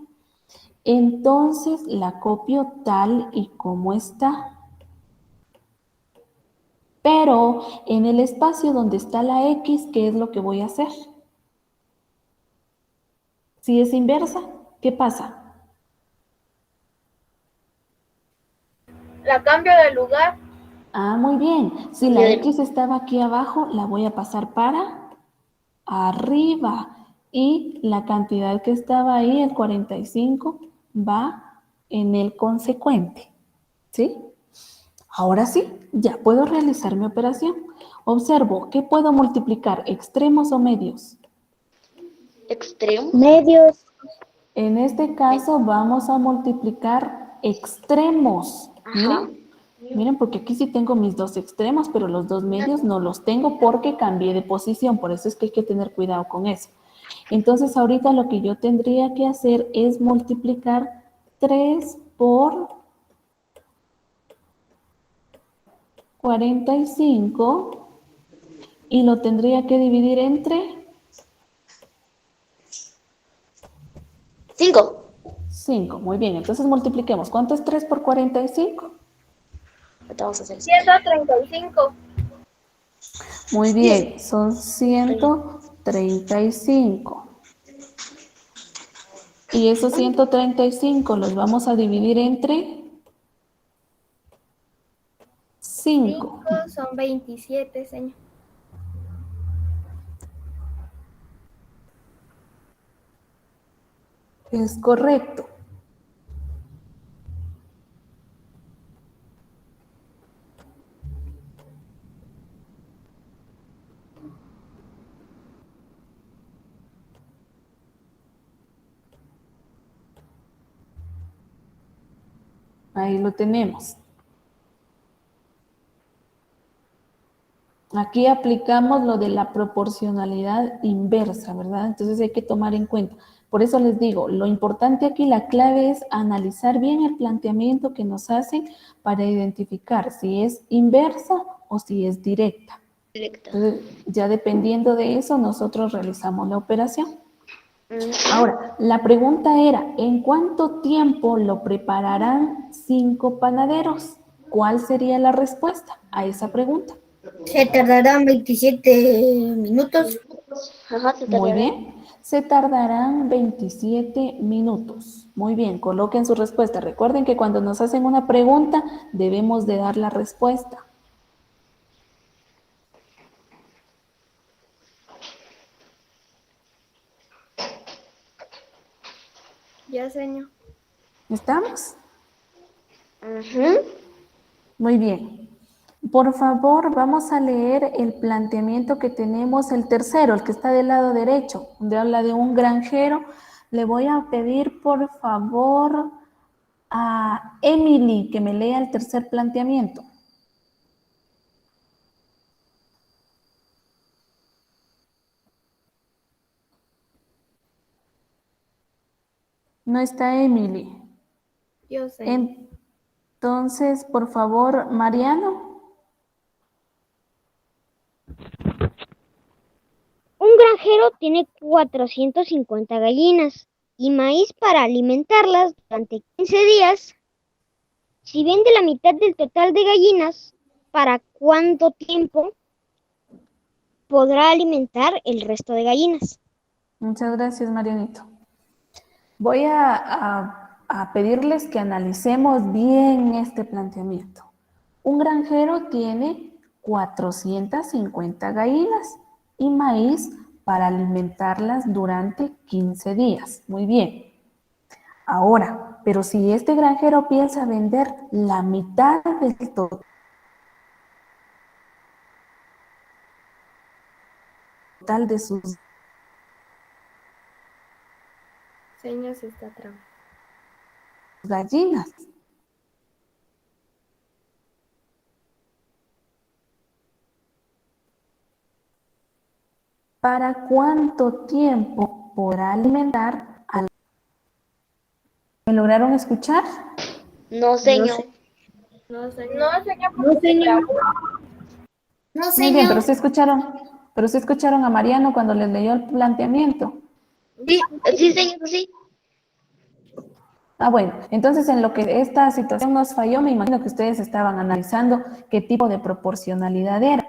Entonces la copio tal y como está. Pero en el espacio donde está la X, ¿qué es lo que voy a hacer? Si es inversa, ¿qué pasa? La cambio de lugar. Ah, muy bien. Si la X estaba aquí abajo, la voy a pasar para arriba. Y la cantidad que estaba ahí, el 45, va en el consecuente. ¿Sí? Ahora sí, ya puedo realizar mi operación. Observo, ¿qué puedo multiplicar? ¿Extremos o medios? Extremo. Medios. En este caso vamos a multiplicar extremos. Ajá. Miren, porque aquí sí tengo mis 2 extremos, pero los 2 medios no los tengo porque cambié de posición. Por eso es que hay que tener cuidado con eso. Entonces, ahorita lo que yo tendría que hacer es multiplicar 3 por 45 y lo tendría que dividir entre 5. 5. Muy bien, entonces multipliquemos. ¿Cuánto es 3 por 45? Vamos a hacer eso. 135. Muy bien, son 135. Y esos 135 los vamos a dividir entre 5. 5 son 27, señor. Es correcto. Ahí lo tenemos. Aquí aplicamos lo de la proporcionalidad inversa, ¿verdad? Entonces hay que tomar en cuenta. Por eso les digo, lo importante aquí, la clave es analizar bien el planteamiento que nos hacen para identificar si es inversa o si es directa. Directa. Entonces, ya dependiendo de eso, nosotros realizamos la operación. Ahora, la pregunta era, ¿en cuánto tiempo lo prepararán 5 panaderos? ¿Cuál sería la respuesta a esa pregunta? Se tardarán 27 minutos. Ajá, se Muy tardará. bien, se tardarán 27 minutos. Muy bien, coloquen su respuesta. Recuerden que cuando nos hacen una pregunta, debemos de dar la respuesta. Ya, señor. ¿Estamos? Ujú. Muy bien. Por favor, vamos a leer el planteamiento que tenemos, el tercero, el que está del lado derecho, donde habla de un granjero Le voy a pedir, por favor, a Emily que me lea el tercer planteamiento. No está Emily. Yo sé. Entonces, por favor, Mariano. Un granjero tiene 450 gallinas y maíz para alimentarlas durante 15 días. Si vende la mitad del total de gallinas, ¿para cuánto tiempo podrá alimentar el resto de gallinas? Muchas gracias, Marianito. Voy a pedirles que analicemos bien este planteamiento. Un granjero tiene 450 gallinas y maíz para alimentarlas durante 15 días. Muy bien. Ahora, pero si este granjero piensa vender la mitad del total de sus Señor, se está trabajando. gallinas, ¿para cuánto tiempo podrá alimentar a la... ¿Me lograron escuchar? No, señor. No, señor. Muy bien, pero sí escucharon a Mariano cuando les leyó el planteamiento. Sí, sí, señor, sí. Ah, bueno, entonces en lo que esta situación nos falló, me imagino que ustedes estaban analizando qué tipo de proporcionalidad era,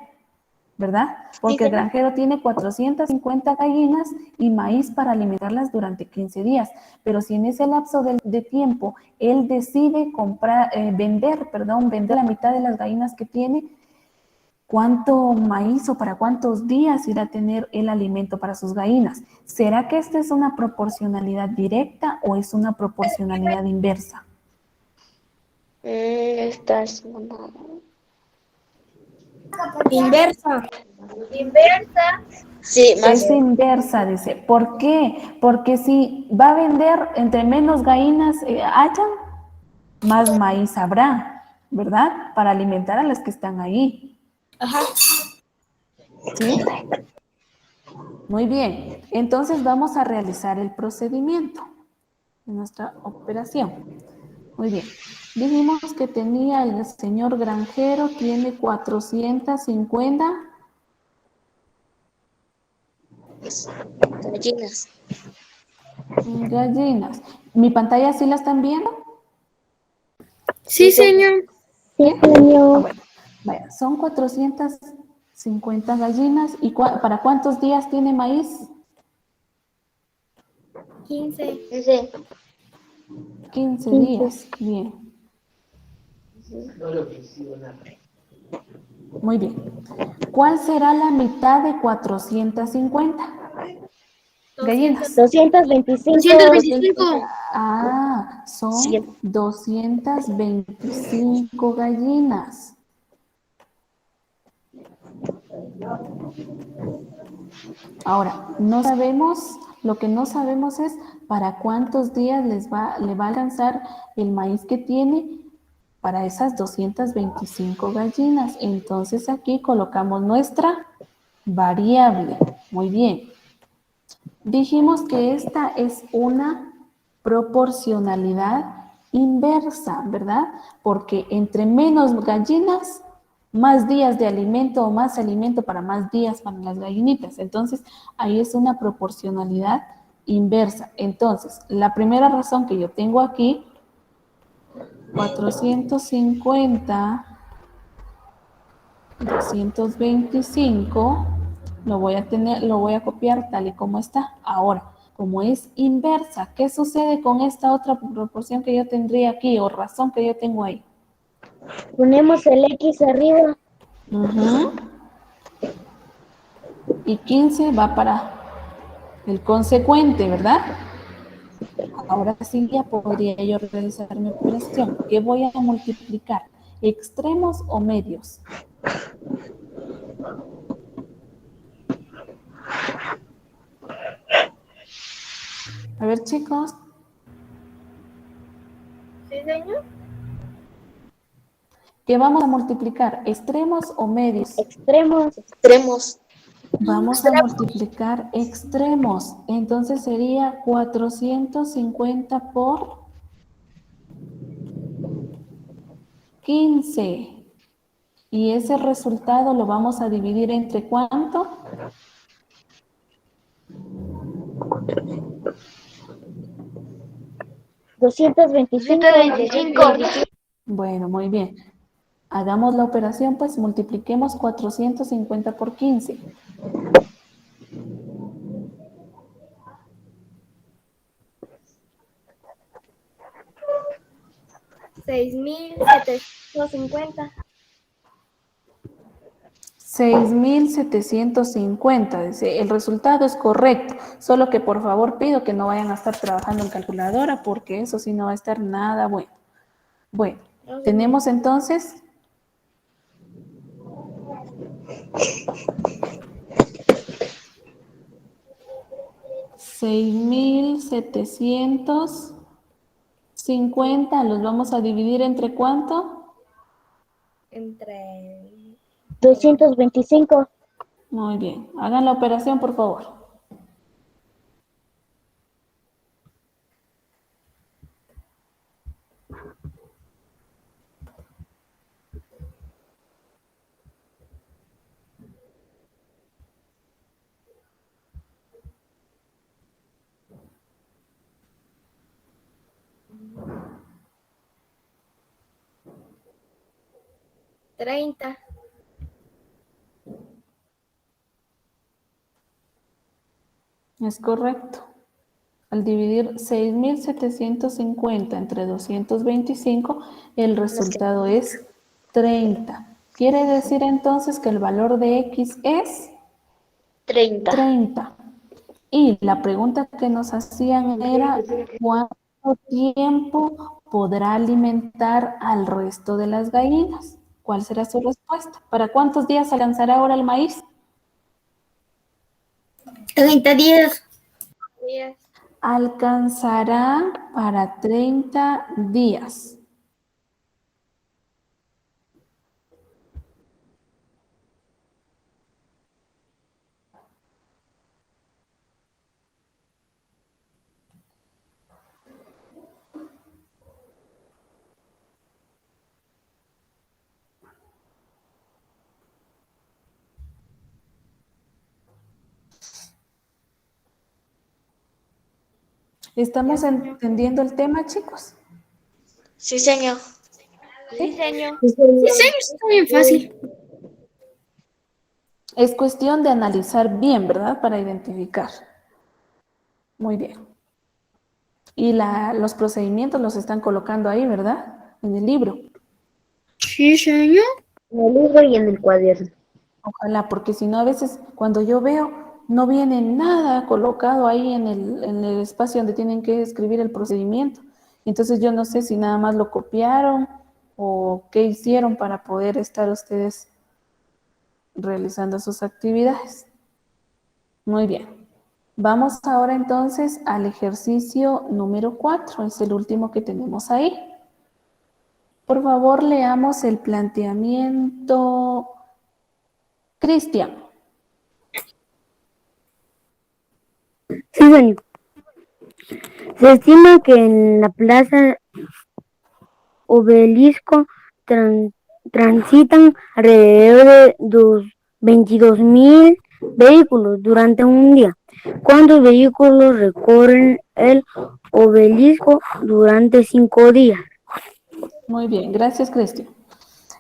¿verdad? Porque el granjero tiene 450 gallinas y maíz para alimentarlas durante 15 días, pero si en ese lapso de tiempo él decide vender la mitad de las gallinas que tiene, ¿cuánto maíz o para cuántos días irá a tener el alimento para sus gallinas? ¿Será que esta es una proporcionalidad directa o es una proporcionalidad inversa? Esta es una... Inversa. Sí, más. Es inversa, dice. ¿Por qué? Porque si va a vender, entre menos gallinas hayan, más maíz habrá, ¿verdad? Para alimentar a las que están ahí. Ajá. ¿Sí? Muy bien. Entonces vamos a realizar el procedimiento de nuestra operación. Muy bien. Dijimos que tenía el señor granjero, tiene 450 Gallinas. gallinas. ¿Mi pantalla sí la están viendo? Sí, señor. Sí, Ah, señor. bueno. Vaya, son 450 gallinas. ¿Y para cuántos días tiene maíz? 15. Sí. 15 días. Bien. Muy bien. ¿Cuál será la mitad de 450 gallinas? 225. 225. Ah, son Sí. 225 gallinas. Ahora, lo que no sabemos es para cuántos días le va a alcanzar el maíz que tiene para esas 225 gallinas. Entonces aquí colocamos nuestra variable. Muy bien. Dijimos que esta es una proporcionalidad inversa, ¿verdad? Porque entre menos gallinas, más días de alimento o más alimento para más días para las gallinitas. Entonces, ahí es una proporcionalidad inversa. Entonces, la primera razón que yo tengo aquí, 450, 225, lo voy a copiar tal y como está. Ahora, como es inversa, ¿qué sucede con esta otra proporción que yo tendría aquí o razón que yo tengo ahí? Ponemos el X arriba. Y 15 va para el consecuente, ¿verdad? Ahora sí ya podría yo realizar mi operación. ¿Qué voy a multiplicar? ¿Extremos o medios? A ver, chicos, ¿Sí, señor? ¿qué vamos a multiplicar? ¿Extremos o medios? Extremos. Extremos. Vamos a multiplicar extremos. Entonces sería 450 por 15. Y ese resultado lo vamos a dividir entre ¿cuánto? $225. 125. Bueno, muy bien. Hagamos la operación, pues multipliquemos 450 por 15. $6,750. 6,750. Dice, el resultado es correcto, solo que por favor pido que no vayan a estar trabajando en calculadora porque eso sí no va a estar nada bueno. Bueno, tenemos entonces 6,750, los vamos a dividir entre ¿cuánto? Entre 225. Muy bien, hagan la operación por favor. $30. Es correcto. Al dividir 6,750 entre 225, el resultado es 30. Quiere decir entonces que el valor de X es 30. 30. Y la pregunta que nos hacían era, ¿cuánto tiempo podrá alimentar al resto de las gallinas? ¿Cuál será su respuesta? ¿Para cuántos días alcanzará ahora el maíz? 30 días. 10. Alcanzará para 30 días. ¿Estamos entendiendo el tema, chicos? Sí, señor. Sí, señor. Sí, está bien fácil. Es cuestión de analizar bien, ¿verdad? Para identificar. Muy bien. Y los procedimientos los están colocando ahí, ¿verdad? En el libro. Sí, señor. En el libro y en el cuaderno. Ojalá, porque si no, a veces cuando yo veo, no viene nada colocado ahí en el espacio donde tienen que escribir el procedimiento. Entonces yo no sé si nada más lo copiaron o qué hicieron para poder estar ustedes realizando sus actividades. Muy bien. Vamos ahora entonces al ejercicio número 4, es el último que tenemos ahí. Por favor, leamos el planteamiento. Cristian. Sí, señor. Se estima que en la plaza Obelisco transitan alrededor de 22,000 vehículos durante un día. ¿Cuántos vehículos recorren el obelisco durante 5 días? Muy bien, gracias, Cristian.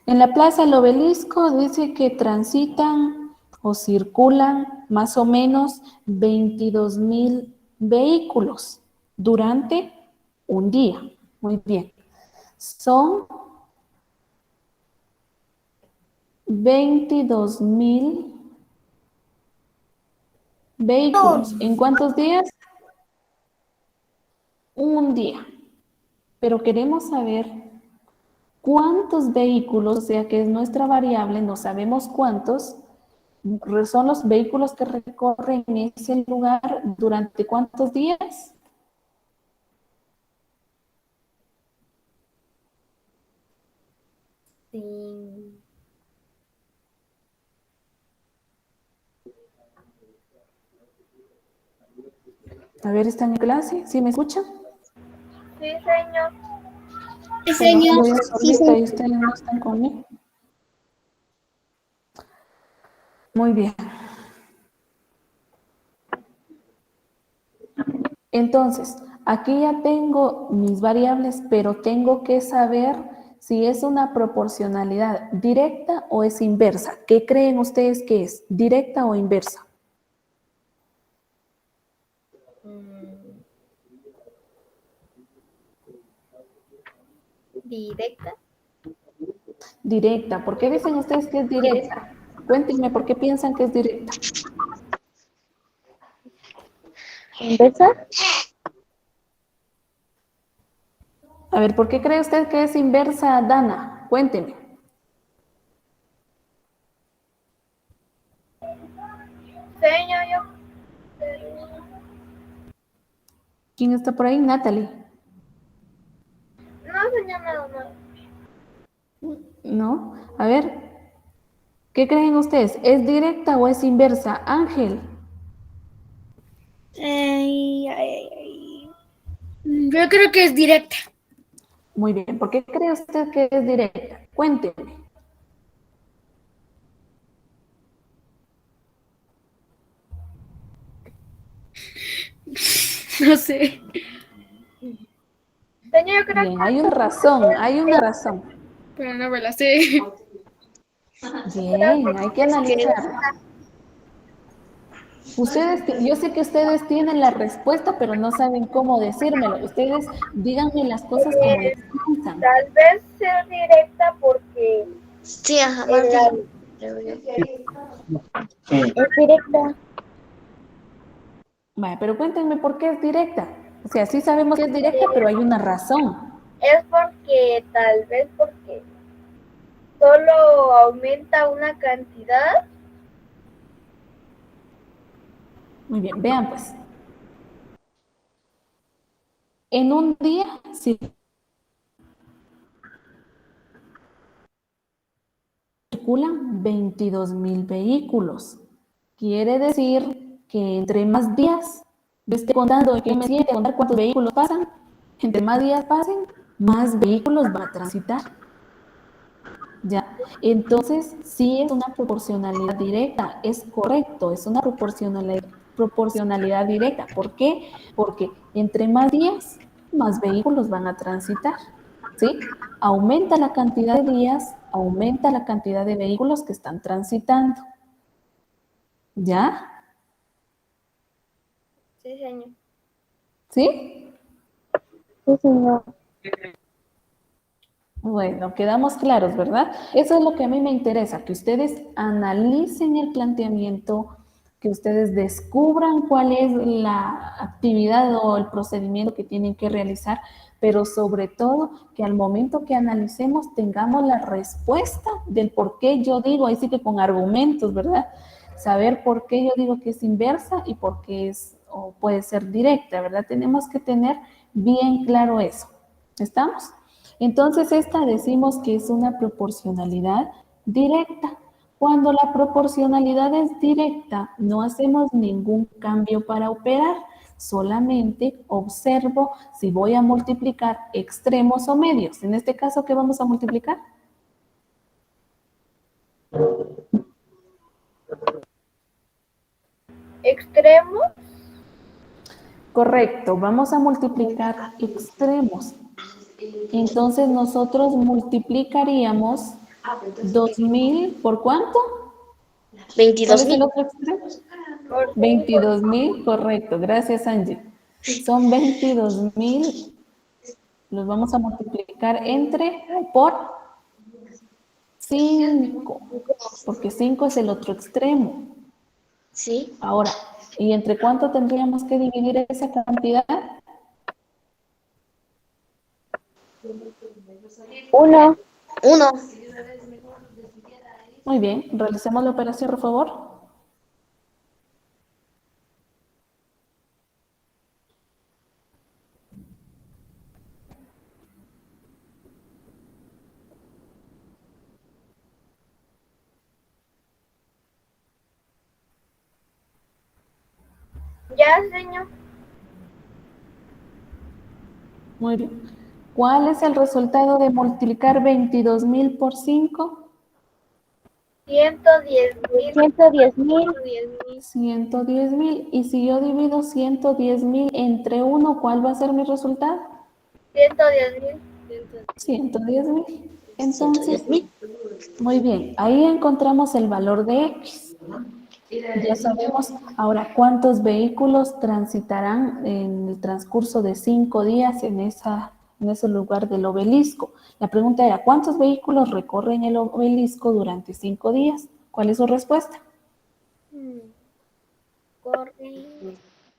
En la plaza del Obelisco dice que transitan o circulan más o menos 22,000 vehículos durante un día. Muy bien. Son 22,000 vehículos. ¿En cuántos días? Un día. Pero queremos saber cuántos vehículos, o sea que es nuestra variable, no sabemos cuántos, son los vehículos que recorren ese lugar durante cuántos días. sin... A ver, ¿están en clase? ¿Sí me escuchan? Sí, señor. Bueno, ando yo solita y ustedes no están conmigo. Muy bien. Entonces, aquí ya tengo mis variables, pero tengo que saber si es una proporcionalidad directa o es inversa. ¿Qué creen ustedes que es? ¿Directa o inversa? Directa. Directa. ¿Por qué dicen ustedes que es directa? Cuéntenme por qué piensan que es directa. ¿Inversa? A ver, ¿por qué cree usted que es inversa, Dana? Cuénteme. Señor, yo... ¿Quién está por ahí? Natalie. No, señor, nada más. ¿No? A ver, ¿qué creen ustedes? ¿Es directa o es inversa? Ángel. Yo creo que es directa. Muy bien. ¿Por qué cree usted que es directa? Cuénteme. No sé. Señor, yo creo Bien, hay una razón, hay una razón. Pero no me la sé. Bien, hay que analizarlo. Ustedes, yo sé que ustedes tienen la respuesta, pero no saben cómo decírmelo. Ustedes díganme las cosas como las piensan. tal vez sea directa porque Sí, ajá, más en la... bien. Creo yo. Es directa. Vale, pero cuéntenme por qué es directa. O sea, sí sabemos que es directa, pero hay una razón. Es porque, tal vez porque solo aumenta una cantidad. Muy bien, vean pues. En un día, sí, circulan 22,000 vehículos. Quiere decir que entre más días, yo estoy contando, que me siente a contar cuántos vehículos pasan, entre más días pasen, más vehículos va a transitar. ¿Ya? Entonces, sí es una proporcionalidad directa, es correcto, es una proporcionalidad directa. ¿Por qué? Porque entre más días, más vehículos van a transitar. ¿Sí? Aumenta la cantidad de días, aumenta la cantidad de vehículos que están transitando. ¿Ya? Sí, señor. ¿Sí? Sí, señor. Bueno, quedamos claros, ¿verdad? Eso es lo que a mí me interesa, que ustedes analicen el planteamiento, que ustedes descubran cuál es la actividad o el procedimiento que tienen que realizar, pero sobre todo que al momento que analicemos tengamos la respuesta del por qué yo digo, ahí sí que con argumentos, ¿verdad? Saber por qué yo digo que es inversa y por qué es o puede ser directa, ¿verdad? Tenemos que tener bien claro eso. ¿Estamos? Entonces, esta decimos que es una proporcionalidad directa. Cuando la proporcionalidad es directa, no hacemos ningún cambio para operar, solamente observo si voy a multiplicar extremos o medios. En este caso, ¿qué vamos a multiplicar? Extremo. Correcto, vamos a multiplicar extremos. Entonces, nosotros multiplicaríamos 2,000 ¿por cuánto? ¿Cuál es el 22,000. otro extremo? 22,000, correcto. Gracias, Angie. Son 22,000, los vamos a multiplicar entre por 5, porque 5 es el otro extremo. Sí. Ahora, ¿y entre cuánto tendríamos que dividir esa cantidad? 1. 1. Muy bien, realicemos la operación, por favor. Ya, señor. Muy bien. ¿Cuál es el resultado de multiplicar 22,000 por 5? 110,000. 110,000. 110,000. Y si yo divido 110,000 entre 1, ¿cuál va a ser mi resultado? 110,000. 110,000. Entonces, 110,000. muy bien, ahí encontramos el valor de X. Ya sabemos ahora cuántos vehículos transitarán en el transcurso de 5 días en ese lugar del obelisco. La pregunta era, ¿cuántos vehículos recorren el obelisco durante 5 días? ¿Cuál es su respuesta?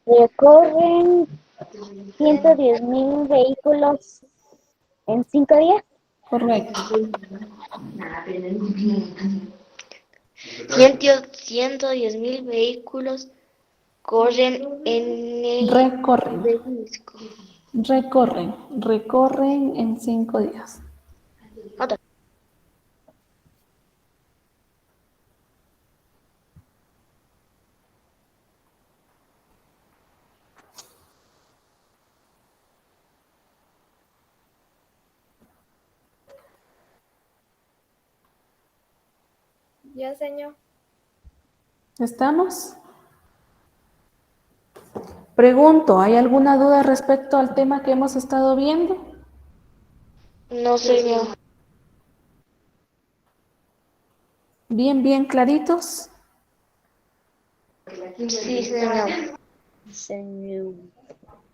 Recorren 110,000 vehículos en 5 días. Correcto. 110,000 vehículos corren en el Recorren, obelisco. recorren en 5 días. Otra. Ya, señor. ¿Estamos? Pregunto, ¿hay alguna duda respecto al tema que hemos estado viendo? No, señor. Bien, bien claritos. Sí, señor. Señor.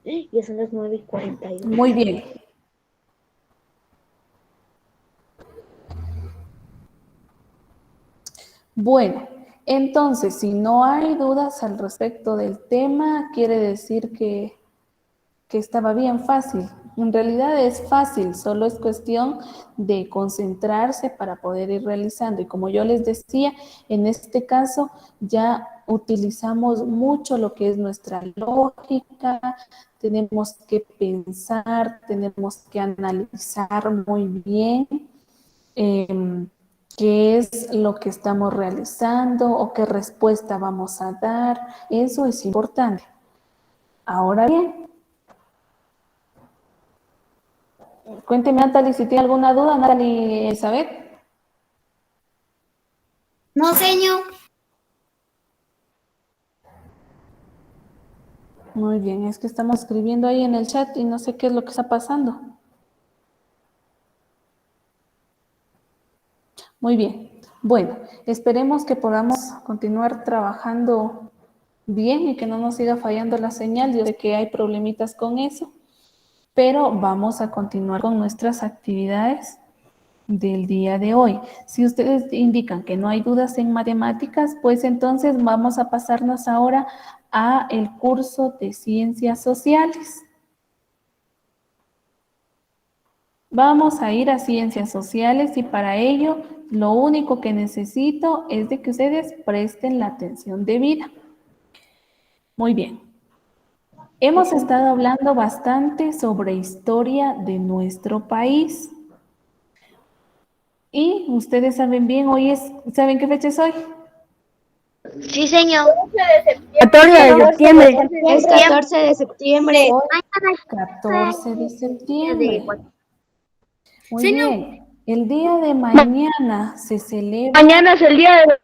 Ya son las 9:41. Muy bien. Bueno, entonces, si no hay dudas al respecto del tema, quiere decir que estaba bien fácil. En realidad es fácil, solo es cuestión de concentrarse para poder ir realizando. Y como yo les decía, en este caso ya utilizamos mucho lo que es nuestra lógica, tenemos que pensar, tenemos que analizar muy bien qué es lo que estamos realizando o qué respuesta vamos a dar. Eso es importante. Ahora bien, cuénteme, Natalie, si tiene alguna duda, Natalie Elizabeth. No, señor. Muy bien, es que estamos escribiendo ahí en el chat y no sé qué es lo que está pasando. Muy bien. Bueno, esperemos que podamos continuar trabajando bien y que no nos siga fallando la señal. Yo sé que hay problemitas con eso, pero vamos a continuar con nuestras actividades del día de hoy. Si ustedes indican que no hay dudas en matemáticas, pues entonces vamos a pasarnos ahora a el curso de ciencias sociales. Vamos a ir a ciencias sociales y para ello lo único que necesito es de que ustedes presten la atención debida. Muy bien. Hemos estado hablando bastante sobre historia de nuestro país. Y ustedes saben bien, ¿saben qué fecha es hoy? Sí, señor. 14 de septiembre. Es 14 de septiembre. Hoy, 14 de septiembre. Muy bien. El día de mañana se celebra. Mañana es el día de la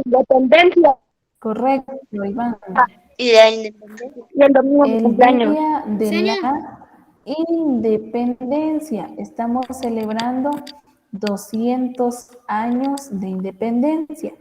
independencia. Correcto, Iván. Y de la independencia. Y el domingo mi El cumpleaños. día de la independencia. Estamos celebrando 200 años de independencia.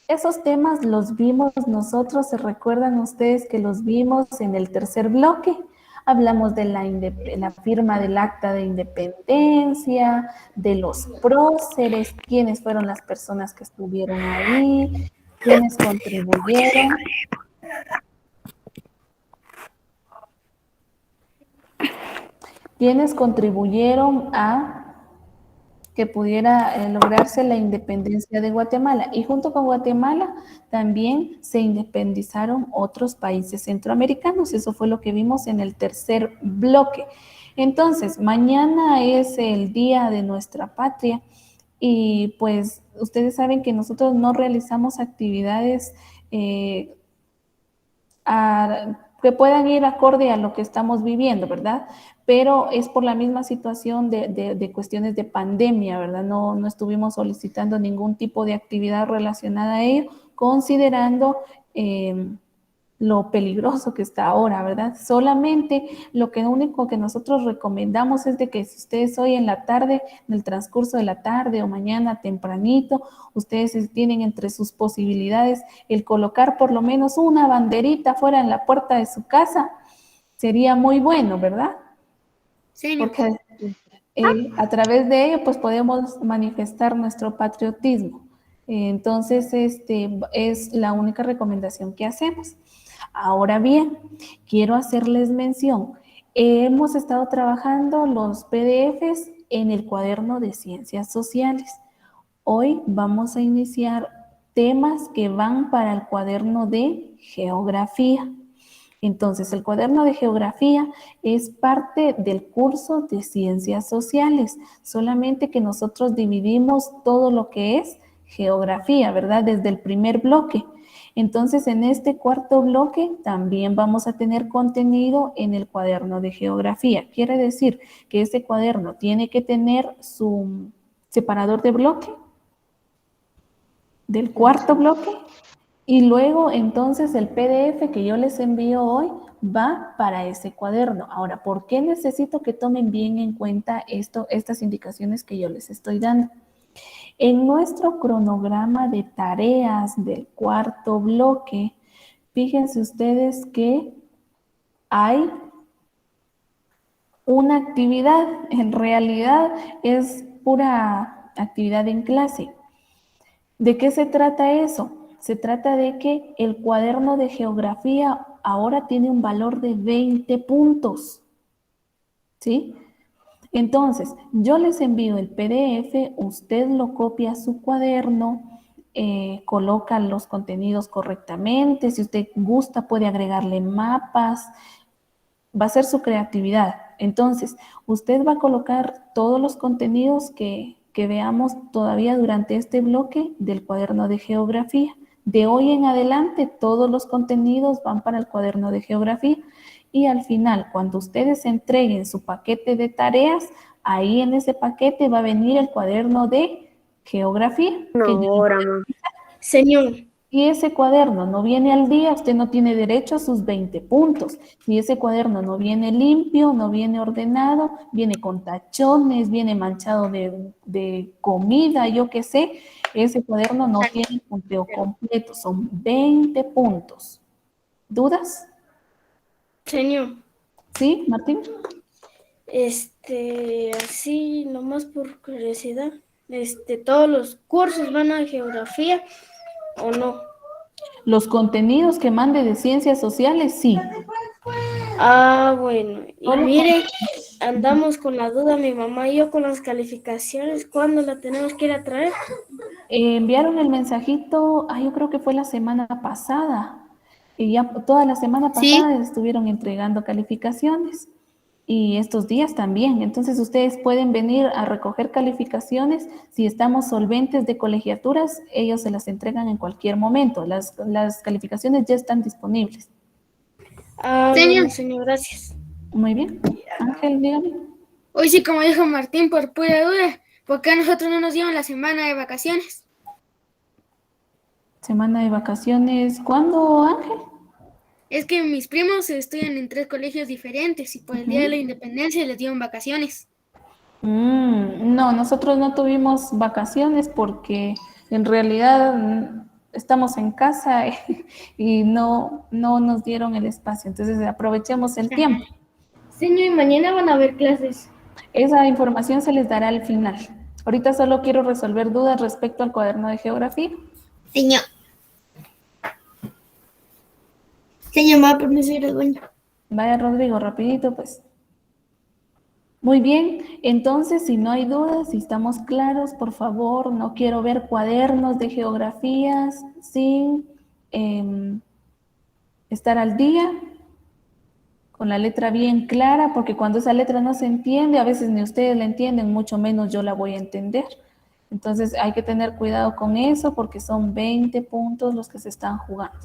Esos temas los vimos nosotros, ¿se recuerdan ustedes que los vimos en el tercer bloque? Hablamos de la firma del Acta de Independencia, de los próceres, quiénes fueron las personas que estuvieron ahí, quiénes contribuyeron. Quienes contribuyeron a que pudiera lograrse la independencia de Guatemala. Y junto con Guatemala también se independizaron otros países centroamericanos. Eso fue lo que vimos en el tercer bloque. Entonces, mañana es el día de nuestra patria y pues ustedes saben que nosotros no realizamos actividades que puedan ir acorde a lo que estamos viviendo, ¿verdad? Pero es por la misma situación de cuestiones de pandemia, ¿verdad? No estuvimos solicitando ningún tipo de actividad relacionada a ello, considerando lo peligroso que está ahora, ¿verdad? Solamente lo único que nosotros recomendamos es de que si ustedes hoy en la tarde, en el transcurso de la tarde o mañana tempranito, ustedes tienen entre sus posibilidades el colocar por lo menos una banderita fuera en la puerta de su casa, sería muy bueno, ¿verdad? Sí, Porque a través de ello pues podemos manifestar nuestro patriotismo. Entonces, es la única recomendación que hacemos. Ahora bien, quiero hacerles mención. Hemos estado trabajando los PDFs en el cuaderno de Ciencias Sociales. Hoy vamos a iniciar temas que van para el cuaderno de Geografía. Entonces, el cuaderno de Geografía es parte del curso de Ciencias Sociales, solamente que nosotros dividimos todo lo que es Geografía, ¿verdad? Desde el primer bloque. Entonces, en este cuarto bloque también vamos a tener contenido en el cuaderno de Geografía. Quiere decir que este cuaderno tiene que tener su separador de bloque del cuarto bloque. Y luego, entonces, el PDF que yo les envío hoy va para ese cuaderno. Ahora, ¿por qué necesito que tomen bien en cuenta estas indicaciones que yo les estoy dando? En nuestro cronograma de tareas del cuarto bloque, fíjense ustedes que hay una actividad, en realidad es pura actividad en clase. ¿De qué se trata eso? Se trata de que el cuaderno de geografía ahora tiene un valor de 20 puntos, ¿sí? Entonces, yo les envío el PDF, usted lo copia a su cuaderno, coloca los contenidos correctamente, si usted gusta puede agregarle mapas, va a ser su creatividad. Entonces, usted va a colocar todos los contenidos que veamos todavía durante este bloque del cuaderno de geografía. De hoy en adelante, todos los contenidos van para el cuaderno de geografía y al final, cuando ustedes entreguen su paquete de tareas, ahí en ese paquete va a venir el cuaderno de geografía. señor. Si ese cuaderno no viene al día, usted no tiene derecho a sus 20 puntos. Si ese cuaderno no viene limpio, no viene ordenado, viene con tachones, viene manchado de comida, yo qué sé, ese cuaderno no tiene punteo completo, son 20 puntos. ¿Dudas? Señor, ¿Sí, Martín? así nomás por curiosidad, ¿todos los cursos van a geografía o no? Los contenidos que mande de ciencias sociales, sí. Ah, bueno, y mire, andamos con la duda, mi mamá y yo, con las calificaciones, ¿cuándo la tenemos que ir a traer? Enviaron el mensajito, yo creo que fue la semana pasada. Y ya toda la semana pasada estuvieron entregando calificaciones. Y estos días también. Entonces ustedes pueden venir a recoger calificaciones. Si estamos solventes de colegiaturas, ellos se las entregan en cualquier momento. Las calificaciones ya están disponibles. Señor, gracias. Muy bien. Ángel, dígame. Hoy sí, como dijo Martín, por pura duda, ¿por qué a nosotros no nos dieron la semana de vacaciones? Semana de vacaciones. ¿Cuándo, Ángel? Es que mis primos estudian en 3 colegios diferentes y por el Día de la Independencia les dieron vacaciones. No, nosotros no tuvimos vacaciones porque en realidad estamos en casa y no nos dieron el espacio. Entonces aprovechemos el tiempo. Señor, ¿y mañana van a haber clases? Esa información se les dará al final. Ahorita solo quiero resolver dudas respecto al cuaderno de geografía. Señor. Señor, me va a permiso ir al baño. Vaya, Rodrigo, rapidito, pues. Muy bien, entonces, si no hay dudas, si estamos claros, por favor, no quiero ver cuadernos de geografías sin estar al día, con la letra bien clara, porque cuando esa letra no se entiende, a veces ni ustedes la entienden, mucho menos yo la voy a entender. Entonces, hay que tener cuidado con eso, porque son 20 puntos los que se están jugando.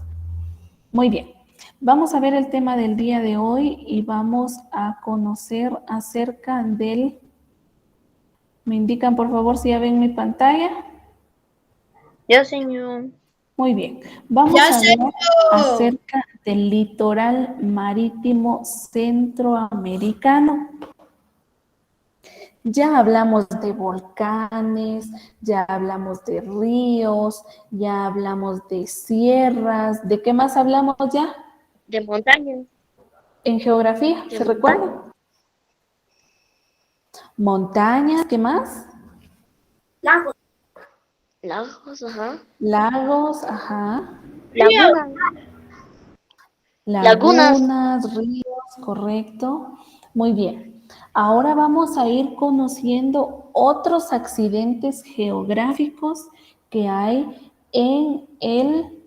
Muy bien. Vamos a ver el tema del día de hoy y vamos a conocer acerca del... ¿Me indican por favor si ya ven mi pantalla? Yo, señor. Muy bien. Vamos a ver acerca del litoral marítimo centroamericano. Ya hablamos de volcanes, ya hablamos de ríos, ya hablamos de sierras. ¿De qué más hablamos ya? De montañas. En geografía, ¿se recuerda? Montañas, ¿qué más? Lagos, ajá. Lagos, ajá. Lagunas. Lagunas, ríos, correcto. Muy bien. Ahora vamos a ir conociendo otros accidentes geográficos que hay en el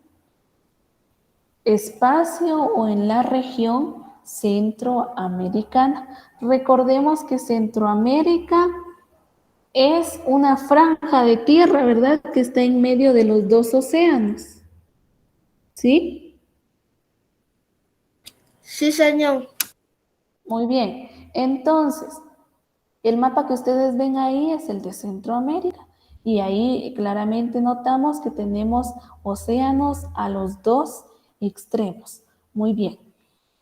espacio o en la región centroamericana. Recordemos que Centroamérica es una franja de tierra, ¿verdad? Que está en medio de los dos océanos. ¿Sí? Sí, señor. Muy bien. Entonces, el mapa que ustedes ven ahí es el de Centroamérica. Y ahí claramente notamos que tenemos océanos a los dos extremos. Muy bien.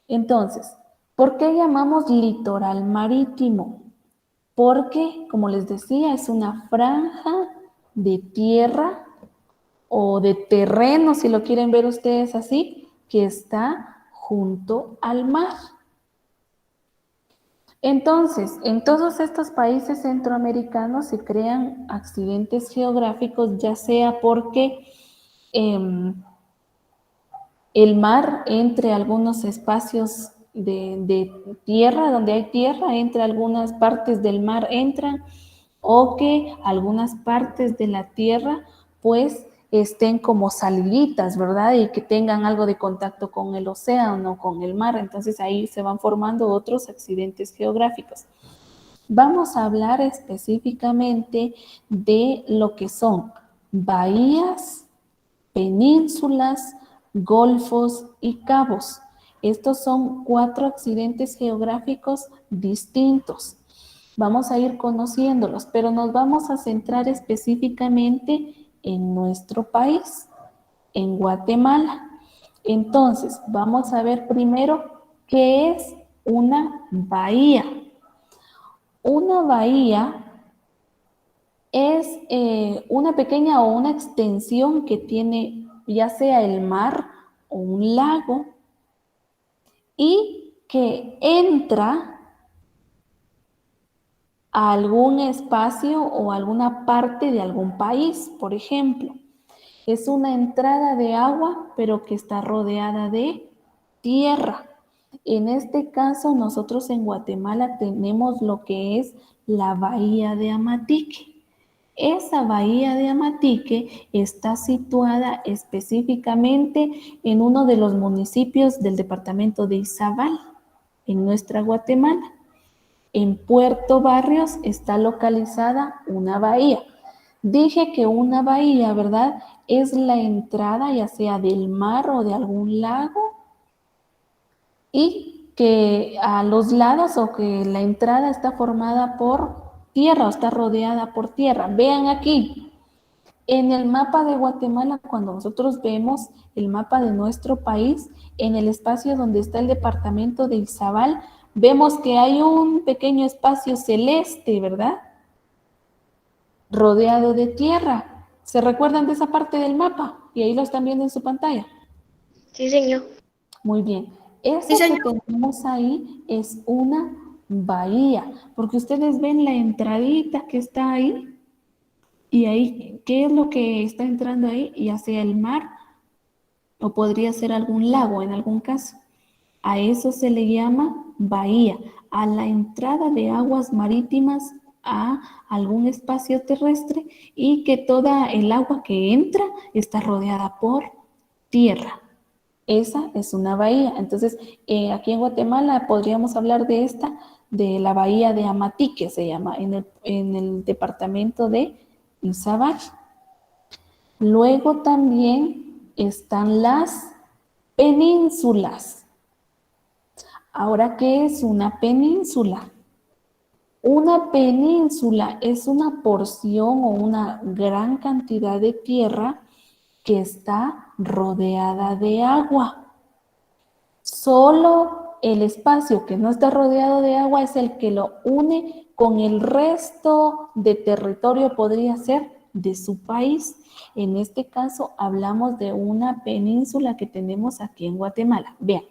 Entonces, ¿por qué llamamos litoral marítimo? Porque, como les decía, es una franja de tierra o de terreno, si lo quieren ver ustedes así, que está junto al mar. Entonces, en todos estos países centroamericanos se crean accidentes geográficos, ya sea porque el mar entre algunos espacios de tierra, donde hay tierra, entre algunas partes del mar entran, o que algunas partes de la tierra pues estén como saliditas, ¿verdad? Y que tengan algo de contacto con el océano, con el mar. Entonces ahí se van formando otros accidentes geográficos. Vamos a hablar específicamente de lo que son bahías, penínsulas, golfos y cabos. Estos son 4 accidentes geográficos distintos. Vamos a ir conociéndolos, pero nos vamos a centrar específicamente en nuestro país, en Guatemala. Entonces, vamos a ver primero qué es una bahía. Una bahía es una pequeña o una extensión que tiene ya sea el mar o un lago y que entra a algún espacio o alguna parte de algún país, por ejemplo. Es una entrada de agua, pero que está rodeada de tierra. En este caso, nosotros en Guatemala tenemos lo que es la bahía de Amatique. Esa bahía de Amatique está situada específicamente en uno de los municipios del departamento de Izabal, en nuestra Guatemala. En Puerto Barrios está localizada una bahía. Dije que una bahía, ¿verdad? Es la entrada ya sea del mar o de algún lago y que a los lados o que la entrada está formada por tierra o está rodeada por tierra. Vean aquí, en el mapa de Guatemala, cuando nosotros vemos el mapa de nuestro país, en el espacio donde está el departamento de Izabal, vemos que hay un pequeño espacio celeste, ¿verdad? Rodeado de tierra. ¿Se recuerdan de esa parte del mapa? Y ahí lo están viendo en su pantalla. Sí, señor. Muy bien. Eso que tenemos ahí es una bahía, porque ustedes ven la entradita que está ahí. Y ahí, ¿qué es lo que está entrando ahí? Ya sea el mar o podría ser algún lago en algún caso. A eso se le llama bahía, a la entrada de aguas marítimas a algún espacio terrestre y que toda el agua que entra está rodeada por tierra. Esa es una bahía. Entonces, aquí en Guatemala podríamos hablar de esta, de la bahía de Amatique, se llama, en el departamento de Izabal. Luego también están las penínsulas. Ahora, ¿qué es una península? Una península es una porción o una gran cantidad de tierra que está rodeada de agua. Solo el espacio que no está rodeado de agua es el que lo une con el resto de territorio, podría ser de su país. En este caso hablamos de una península que tenemos aquí en Guatemala. Vean,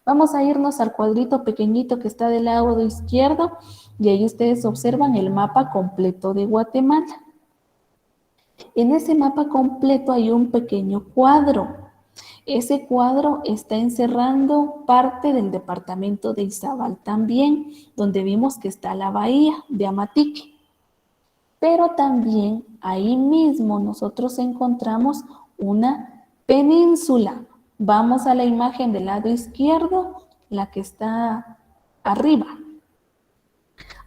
vamos a irnos al cuadrito pequeñito que está del lado izquierdo y ahí ustedes observan el mapa completo de Guatemala. En ese mapa completo hay un pequeño cuadro. Ese cuadro está encerrando parte del departamento de Izabal también, donde vimos que está la bahía de Amatique. Pero también ahí mismo nosotros encontramos una península. Vamos a la imagen del lado izquierdo, la que está arriba.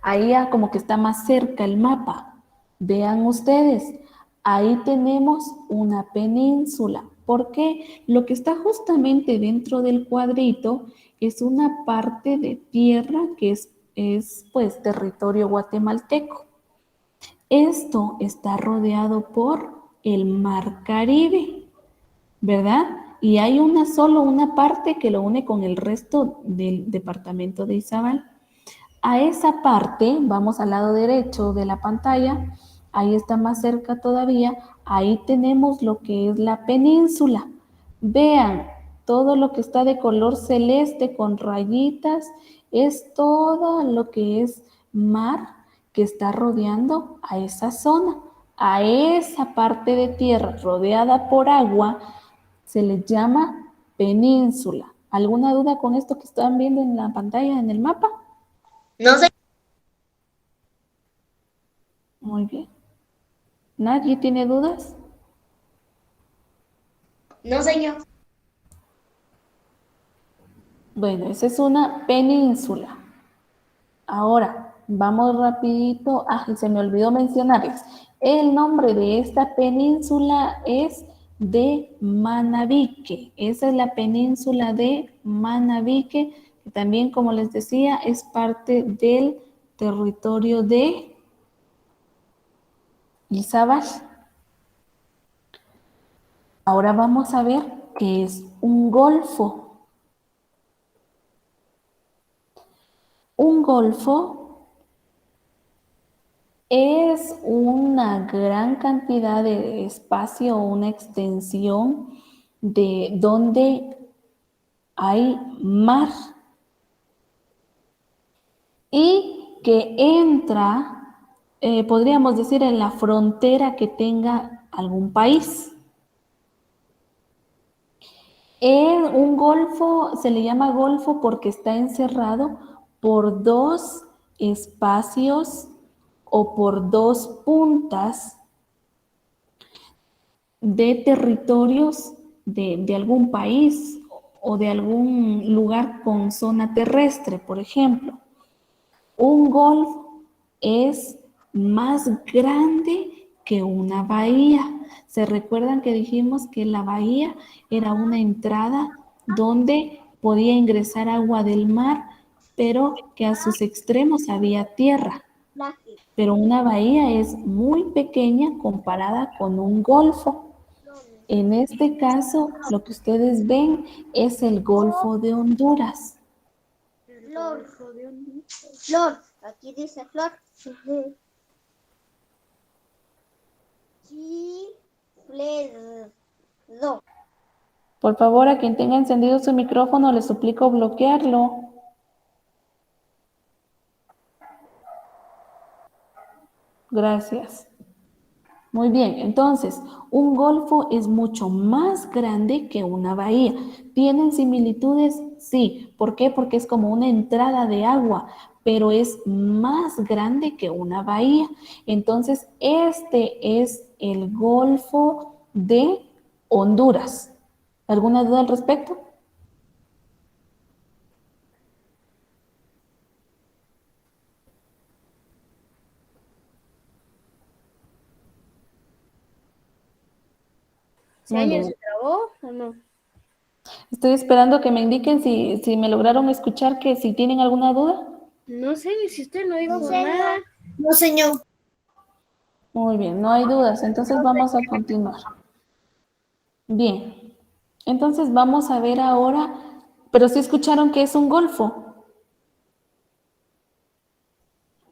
Ahí como que está más cerca el mapa. Vean ustedes, ahí tenemos una península. Porque lo que está justamente dentro del cuadrito es una parte de tierra que es pues territorio guatemalteco. Esto está rodeado por el Mar Caribe, ¿verdad? Y hay solo una parte que lo une con el resto del departamento de Izabal. A esa parte, vamos al lado derecho de la pantalla, ahí está más cerca todavía, ahí tenemos lo que es la península. Vean, todo lo que está de color celeste con rayitas es todo lo que es mar que está rodeando a esa zona. A esa parte de tierra rodeada por agua se le llama península. ¿Alguna duda con esto que están viendo en la pantalla, en el mapa? No sé. Muy bien. ¿Nadie tiene dudas? No, señor. Bueno, esa es una península. Ahora, vamos rapidito. Se me olvidó mencionarles. El nombre de esta península es de Manabique. Esa es la península de Manabique, que también, como les decía, es parte del territorio de Izabal. Ahora vamos a ver qué es un golfo. Un golfo es una gran cantidad de espacio o una extensión de donde hay mar y que entra, podríamos decir, en la frontera que tenga algún país. Un golfo se le llama golfo porque está encerrado por dos espacios o por dos puntas de territorios de algún país o de algún lugar con zona terrestre, por ejemplo. Un golfo es más grande que una bahía. ¿Se recuerdan que dijimos que la bahía era una entrada donde podía ingresar agua del mar, pero que a sus extremos había tierra? Pero una bahía es muy pequeña comparada con un golfo. En este caso, lo que ustedes ven es el Golfo de Honduras. Flor, aquí dice Flor. Chifledo. Por favor, a quien tenga encendido su micrófono, le suplico bloquearlo. Gracias. Muy bien, entonces, un golfo es mucho más grande que una bahía. ¿Tienen similitudes? Sí. ¿Por qué? Porque es como una entrada de agua, pero es más grande que una bahía. Entonces, este es el Golfo de Honduras. ¿Alguna duda al respecto? ¿Si Muy alguien bien. se trabó o no? Estoy esperando que me indiquen si me lograron escuchar, que si tienen alguna duda. No sé si usted no dijo nada. No, señor. Muy bien, no hay dudas, entonces vamos a continuar. Bien, entonces vamos a ver ahora, pero sí escucharon que es un golfo.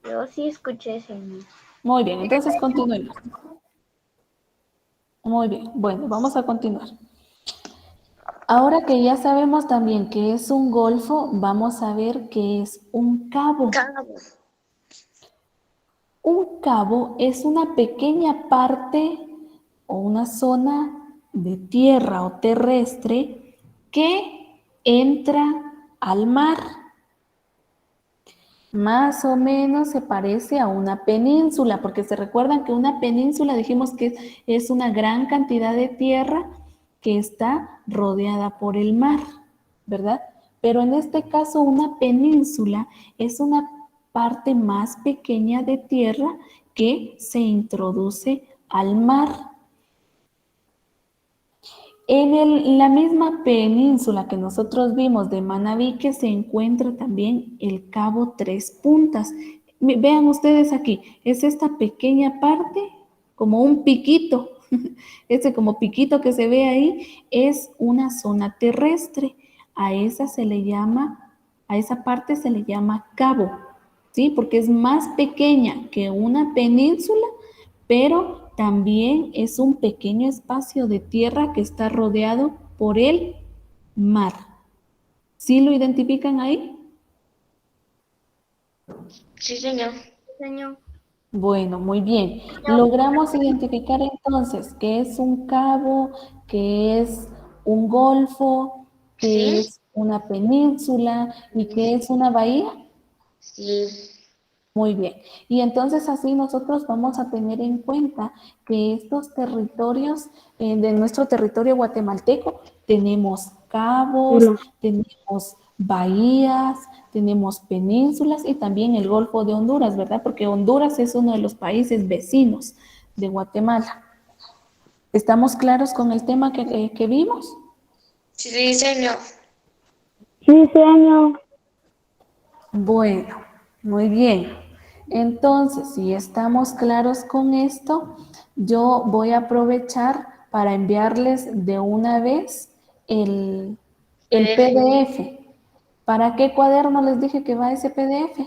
Yo sí escuché, señor. Muy bien, entonces continuemos. Muy bien, bueno, vamos a continuar. Ahora que ya sabemos también que es un golfo, vamos a ver qué es un cabo. Cabo. Un cabo es una pequeña parte o una zona de tierra o terrestre que entra al mar. Más o menos se parece a una península, porque se recuerdan que una península dijimos que es una gran cantidad de tierra que está rodeada por el mar, ¿verdad? Pero en este caso una península es una parte más pequeña de tierra que se introduce al mar. En la misma península que nosotros vimos de Manabí, se encuentra también el Cabo Tres Puntas. Vean ustedes aquí, es esta pequeña parte, como un piquito, ese como piquito que se ve ahí, es una zona terrestre. A esa parte se le llama cabo, ¿sí? Porque es más pequeña que una península, pero también es un pequeño espacio de tierra que está rodeado por el mar. ¿Sí lo identifican ahí? Sí, señor. Señor. Bueno, muy bien. Logramos identificar entonces qué es un cabo, qué es un golfo, qué Sí. es una península y qué es una bahía. Sí. Muy bien. Y entonces así nosotros vamos a tener en cuenta que estos territorios de nuestro territorio guatemalteco tenemos cabos, tenemos bahías, tenemos penínsulas y también el Golfo de Honduras, ¿verdad? Porque Honduras es uno de los países vecinos de Guatemala. ¿Estamos claros con el tema que vimos? Sí, señor. Sí, señor. Bueno, muy bien. Entonces, si estamos claros con esto, yo voy a aprovechar para enviarles de una vez el PDF. ¿Para qué cuaderno les dije que va ese PDF?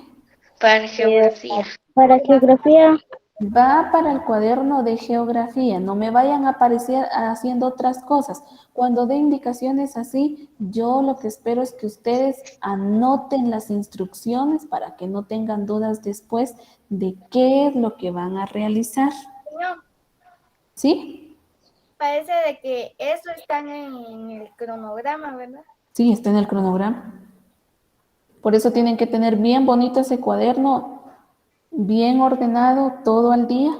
Para geografía. Para geografía. Va para el cuaderno de geografía, no me vayan a aparecer haciendo otras cosas. Cuando dé indicaciones así, yo lo que espero es que ustedes anoten las instrucciones para que no tengan dudas después de qué es lo que van a realizar. Señor, ¿Sí? parece de que eso está en el cronograma, ¿verdad? Sí, está en el cronograma. Por eso tienen que tener bien bonito ese cuaderno, bien ordenado, todo al día,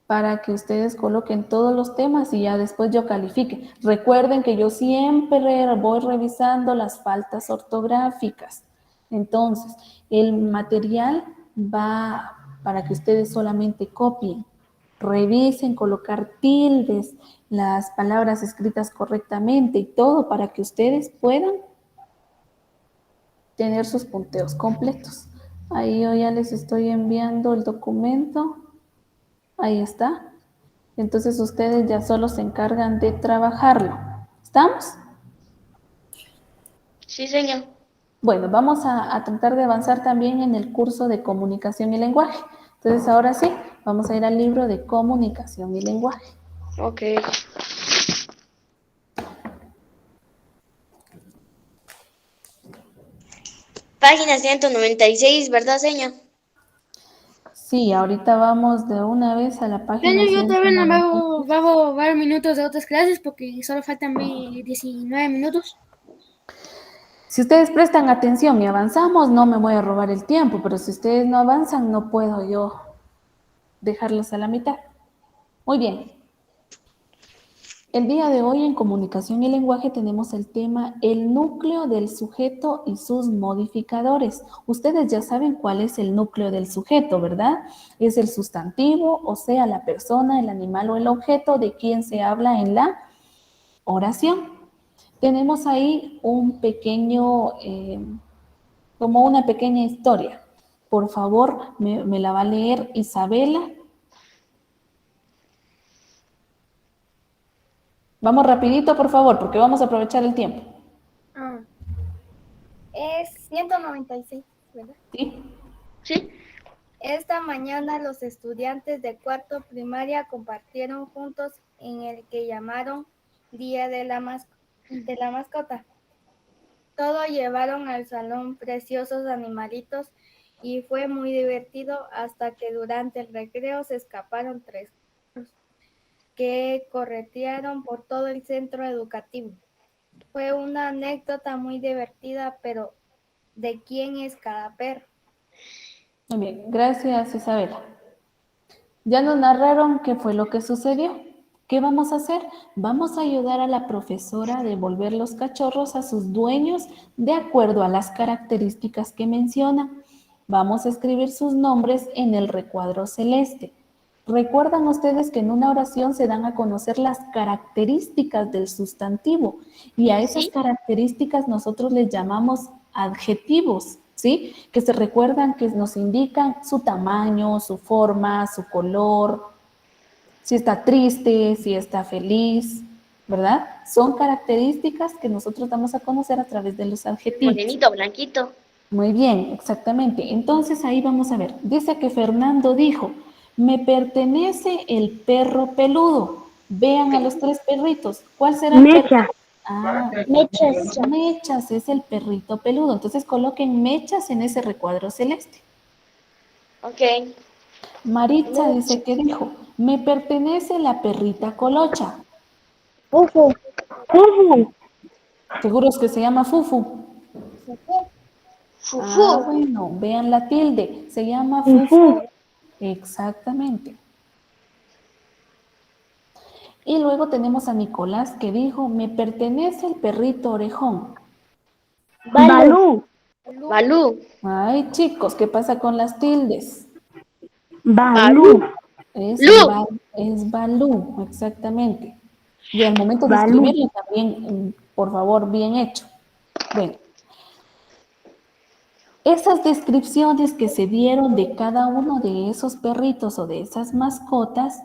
para que ustedes coloquen todos los temas y ya después yo califique. Recuerden que yo siempre voy revisando las faltas ortográficas. Entonces, el material va para que ustedes solamente copien, revisen, colocar tildes, las palabras escritas correctamente y todo para que ustedes puedan tener sus punteos completos. Ahí yo ya les estoy enviando el documento. Ahí está. Entonces ustedes ya solo se encargan de trabajarlo. ¿Estamos? Sí, señor. Bueno, vamos a tratar de avanzar también en el curso de comunicación y lenguaje. Entonces ahora sí, vamos a ir al libro de comunicación y lenguaje. Ok. Página 196, ¿verdad, señor? Sí, ahorita vamos de una vez a la página Señor, yo todavía no 196. bajo varios minutos de otras clases porque solo faltan 19 minutos. Si ustedes prestan atención y avanzamos, no me voy a robar el tiempo, pero si ustedes no avanzan, no puedo yo dejarlos a la mitad. Muy bien. El día de hoy en comunicación y lenguaje tenemos el tema el núcleo del sujeto y sus modificadores. Ustedes ya saben cuál es el núcleo del sujeto, ¿verdad? Es el sustantivo, o sea, la persona, el animal o el objeto de quien se habla en la oración. tenemos ahí un pequeño, como una pequeña historia. Por favor, me la va a leer Isabela. Vamos rapidito, por favor, porque vamos a aprovechar el tiempo. Es 196, ¿verdad? ¿Sí? ¿Sí? Esta mañana los estudiantes de cuarto primaria compartieron juntos en el que llamaron Día de la Mascota. Todos llevaron al salón preciosos animalitos y fue muy divertido hasta que durante el recreo se escaparon 3 perros que corretearon por todo el centro educativo. Fue una anécdota muy divertida, pero ¿de quién es cada perro? Muy bien, gracias Isabela. Ya nos narraron qué fue lo que sucedió. ¿Qué vamos a hacer? Vamos a ayudar a la profesora a devolver los cachorros a sus dueños de acuerdo a las características que menciona. Vamos a escribir sus nombres en el recuadro celeste. ¿Recuerdan ustedes que en una oración se dan a conocer las características del sustantivo? Y a esas características nosotros les llamamos adjetivos, ¿sí? Que se recuerdan que nos indican su tamaño, su forma, su color, si está triste, si está feliz, ¿verdad? Son características que nosotros damos a conocer a través de los adjetivos. Morenito, blanquito. Muy bien, exactamente. Entonces ahí vamos a ver. Dice que Fernando dijo, me pertenece el perro peludo. Vean a los 3 perritos. ¿Cuál será el perro? Mechas. Mechas es el perrito peludo. Entonces coloquen Mechas en ese recuadro celeste. Ok. Maritza dice que dijo, me pertenece la perrita Colocha. Fufu. Seguros que se llama Fufu. Fufu. Ah, bueno, vean la tilde. Se llama Fufu. Exactamente. Y luego tenemos a Nicolás que dijo, me pertenece el perrito orejón. Balú. Balú. Ay, chicos, ¿qué pasa con las tildes? Balú. Es Balú, exactamente. Y al momento de escribirlo también, por favor, bien hecho. Bueno, esas descripciones que se dieron de cada uno de esos perritos o de esas mascotas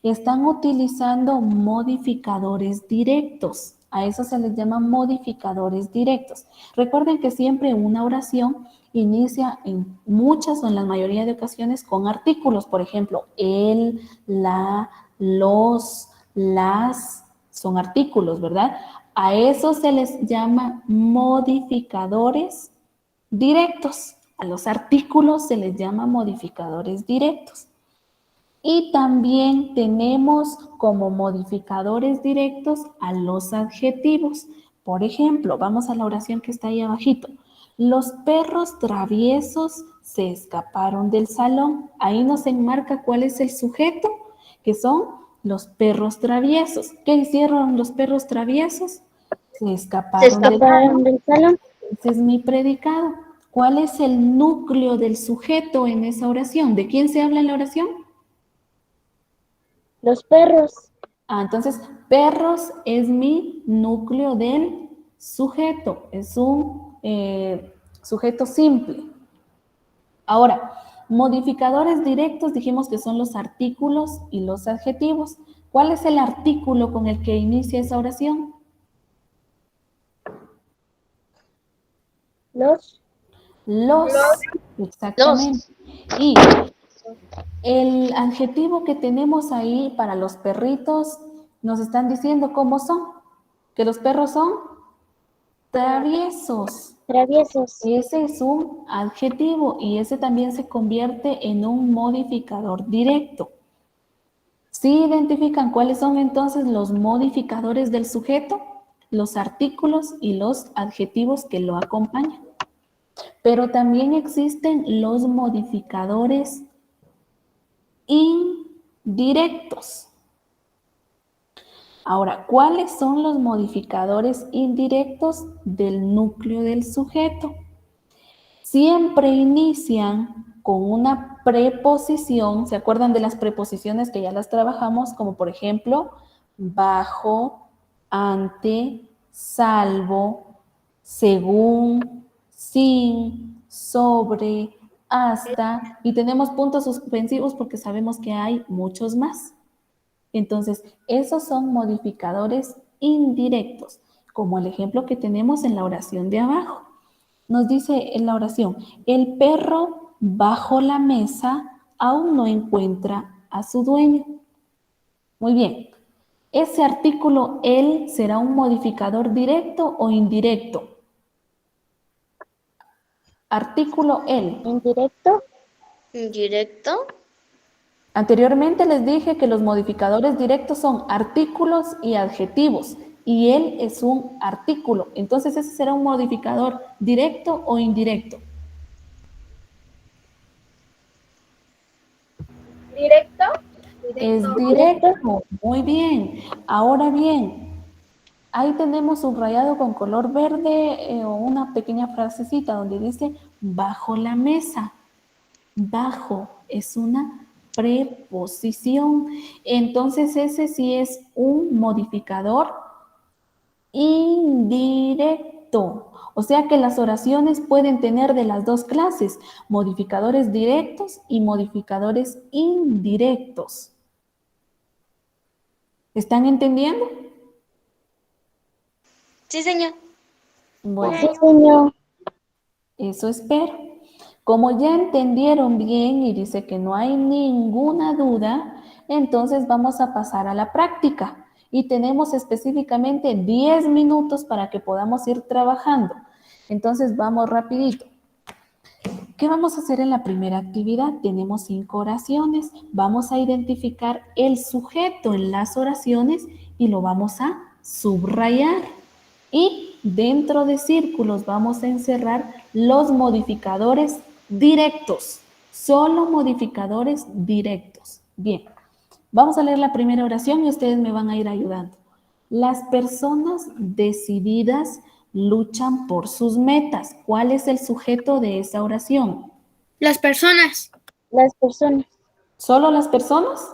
están utilizando modificadores directos. A eso se les llama modificadores directos. Recuerden que siempre una oración inicia en muchas o en la mayoría de ocasiones con artículos. Por ejemplo, el, la, los, las, son artículos, ¿verdad? A eso se les llama modificadores directos. A los artículos se les llama modificadores directos. Y también tenemos como modificadores directos a los adjetivos. Por ejemplo, vamos a la oración que está ahí abajito. Los perros traviesos se escaparon del salón. Ahí nos enmarca cuál es el sujeto, que son los perros traviesos. ¿Qué hicieron los perros traviesos? Se escaparon del salón. Ese es mi predicado. ¿Cuál es el núcleo del sujeto en esa oración? ¿De quién se habla en la oración? Los perros. Entonces, perros es mi núcleo del sujeto. Es un sujeto simple. Ahora, modificadores directos dijimos que son los artículos y los adjetivos. ¿Cuál es el artículo con el que inicia esa oración? Los. Exactamente. Y el adjetivo que tenemos ahí para los perritos nos están diciendo cómo son. Que los perros son traviesos. Ese es un adjetivo y ese también se convierte en un modificador directo. ¿Sí identifican cuáles son entonces los modificadores del sujeto? Los artículos y los adjetivos que lo acompañan. Pero también existen los modificadores indirectos. Ahora, ¿cuáles son los modificadores indirectos del núcleo del sujeto? Siempre inician con una preposición. ¿Se acuerdan de las preposiciones que ya las trabajamos? Como por ejemplo, bajo, ante, salvo, según, sin, sobre, hasta, y tenemos puntos suspensivos porque sabemos que hay muchos más. Entonces, esos son modificadores indirectos, como el ejemplo que tenemos en la oración de abajo. Nos dice en la oración, el perro bajo la mesa aún no encuentra a su dueño. Muy bien. ¿Ese artículo el será un modificador directo o indirecto? Artículo el. Indirecto. Indirecto. Anteriormente les dije que los modificadores directos son artículos y adjetivos, y él es un artículo. Entonces, ¿ese será un modificador directo o indirecto? ¿Directo? Es directo. Muy bien. Ahora bien, ahí tenemos subrayado con color verde o una pequeña frasecita donde dice bajo la mesa. Bajo es una preposición. Entonces ese sí es un modificador indirecto. O sea que las oraciones pueden tener de las dos clases, modificadores directos y modificadores indirectos. ¿Están entendiendo? Sí, señor. Bueno, Sí, señor. eso espero. Como ya entendieron bien y dice que no hay ninguna duda, entonces vamos a pasar a la práctica. Y tenemos específicamente 10 minutos para que podamos ir trabajando. Entonces vamos rapidito. ¿Qué vamos a hacer en la primera actividad? Tenemos 5 oraciones. Vamos a identificar el sujeto en las oraciones y lo vamos a subrayar. Y dentro de círculos vamos a encerrar los modificadores directos. Solo modificadores directos. Bien, vamos a leer la primera oración y ustedes me van a ir ayudando. Las personas decididas luchan por sus metas. ¿Cuál es el sujeto de esa oración? Las personas. Las personas. ¿Solo las personas?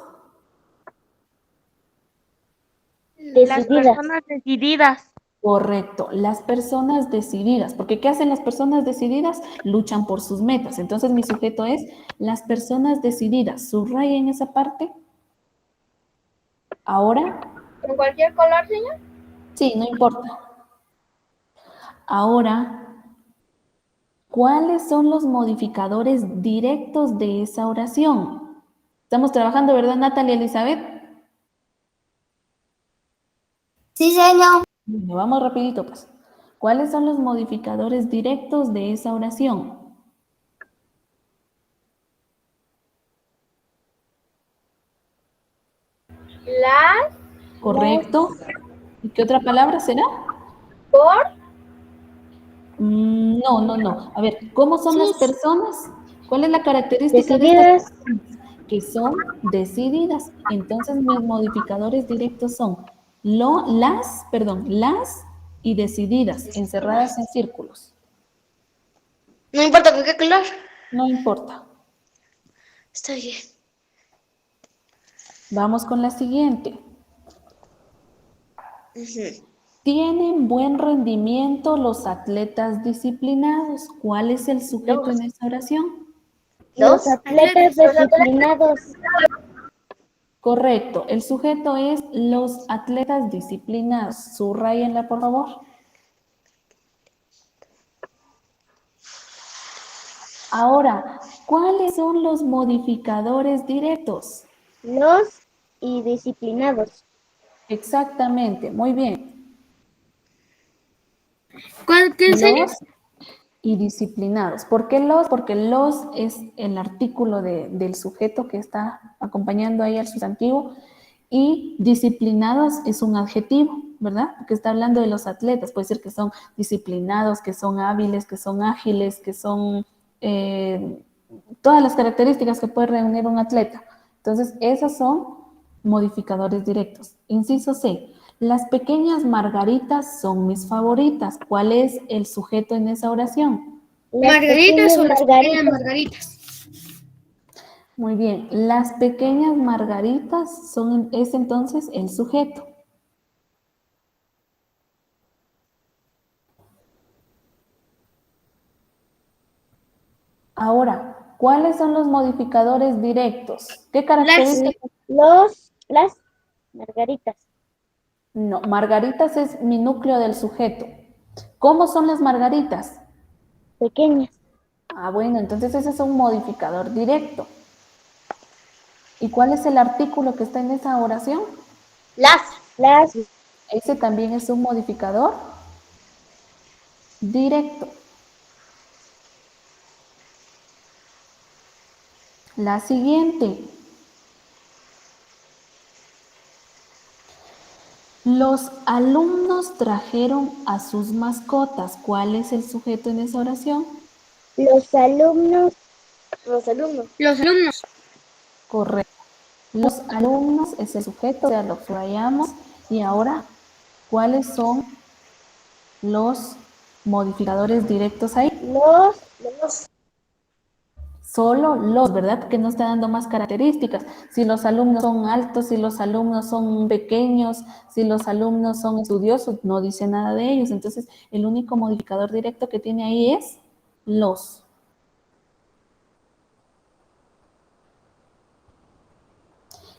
Las Decididas. personas decididas. Correcto, las personas decididas. Porque ¿qué hacen las personas decididas? Luchan por sus metas. Entonces mi sujeto es las personas decididas. Subrayen esa parte. Ahora, ¿Con cualquier color, señor? sí, no importa. Ahora, ¿cuáles son los modificadores directos de esa oración? Estamos trabajando, ¿verdad, Natalia Elizabeth? Sí, señor. Bueno, vamos rapidito, pues. ¿Cuáles son los modificadores directos de esa oración? Las, ¿Correcto? ¿Y qué otra palabra será? por, No, no, no. A ver, ¿cómo son las personas? ¿Cuál es la característica de estas Decididas. personas? Que son decididas. Entonces, mis modificadores directos son las y decididas, encerradas en círculos. No importa con qué color. No importa. Está bien. Vamos con la siguiente. Ujú. Tienen buen rendimiento los atletas disciplinados. ¿Cuál es el sujeto Los. en esa oración? Los atletas disciplinados. Correcto. El sujeto es los atletas disciplinados. Subrayenla, por favor. Ahora, ¿cuáles son los modificadores directos? Los y disciplinados. Exactamente. Muy bien. ¿Qué enseña? Los y disciplinados. ¿Por qué los? Porque los es el artículo del sujeto que está acompañando ahí al sustantivo y disciplinados es un adjetivo, ¿verdad? Porque está hablando de los atletas. Puede ser que son disciplinados, que son hábiles, que son ágiles, que son todas las características que puede reunir un atleta. Entonces, esos son modificadores directos. Inciso C. Las pequeñas margaritas son mis favoritas. ¿Cuál es el sujeto en esa oración? Las ¿Margaritas pequeñas o las margaritas. pequeñas margaritas? Muy bien. Las pequeñas margaritas es entonces el sujeto. Ahora, ¿cuáles son los modificadores directos? ¿Qué características? Las margaritas. No, margaritas es mi núcleo del sujeto. ¿Cómo son las margaritas? Pequeñas. Ah, bueno, entonces ese es un modificador directo. ¿Y cuál es el artículo que está en esa oración? Las. Ese también es un modificador directo. La siguiente. Los alumnos trajeron a sus mascotas. ¿Cuál es el sujeto en esa oración? Los alumnos. Los alumnos. Los alumnos. Correcto. Los alumnos es el sujeto, ya lo subrayamos. Y ahora, ¿cuáles son los modificadores directos ahí? Los. Solo los, ¿verdad? Que no está dando más características. Si los alumnos son altos, si los alumnos son pequeños, si los alumnos son estudiosos, no dice nada de ellos. Entonces, el único modificador directo que tiene ahí es los.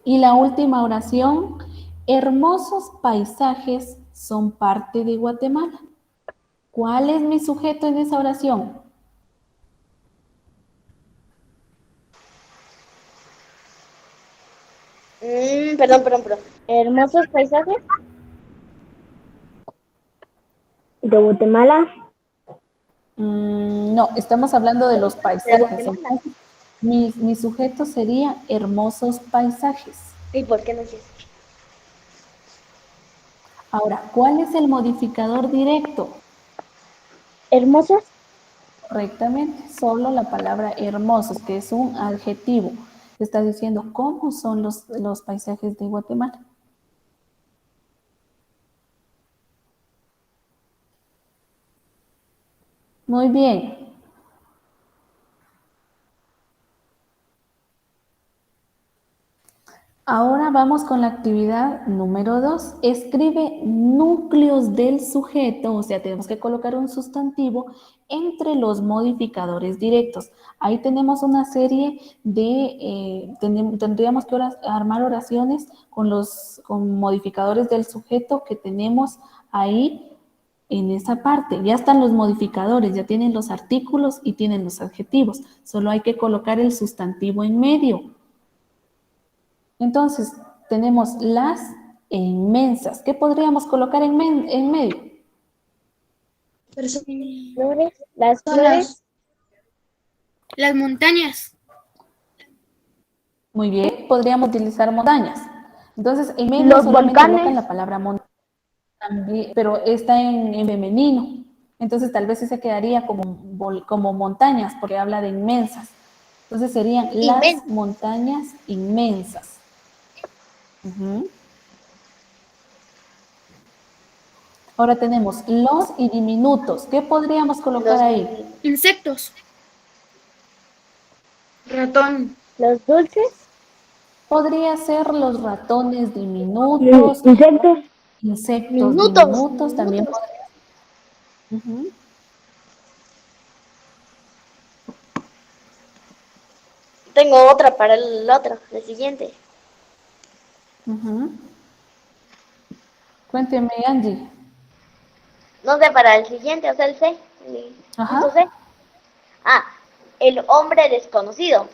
Y la última oración, hermosos paisajes son parte de Guatemala. ¿Cuál es mi sujeto en esa oración? Perdón. Hermosos paisajes. De Guatemala. No, estamos hablando de los paisajes. Guatemala. Entonces, mi sujeto sería hermosos paisajes. ¿Y por qué no es eso? Ahora, ¿cuál es el modificador directo? Hermosas. Correctamente, solo la palabra hermosos, que es un adjetivo. Está diciendo cómo son los paisajes de Guatemala. Muy bien. Ahora vamos con la actividad número 2. Escribe núcleos del sujeto, o sea, tenemos que colocar un sustantivo entre los modificadores directos. Ahí tenemos una serie de, tendríamos que armar oraciones con modificadores del sujeto que tenemos ahí en esa parte. Ya están los modificadores, ya tienen los artículos y tienen los adjetivos. Solo hay que colocar el sustantivo en medio. Entonces, tenemos las e inmensas. ¿Qué podríamos colocar en medio? Flores. Las flores. Las montañas. Muy bien, podríamos utilizar montañas. Entonces, en medio Los solamente volcanes. colocan la palabra montaña, pero está en femenino. Entonces, tal vez se quedaría como montañas, porque habla de inmensas. Entonces, serían las montañas inmensas. Ahora tenemos los y diminutos. ¿Qué podríamos colocar ahí? Insectos. Ratón. Los dulces. Podría ser los ratones diminutos, insectos diminutos, también podría. Tengo otra para el otro, el siguiente. Cuénteme, Angie. No sé, para el siguiente, o sea, el C. Ajá. No sé. El hombre desconocido.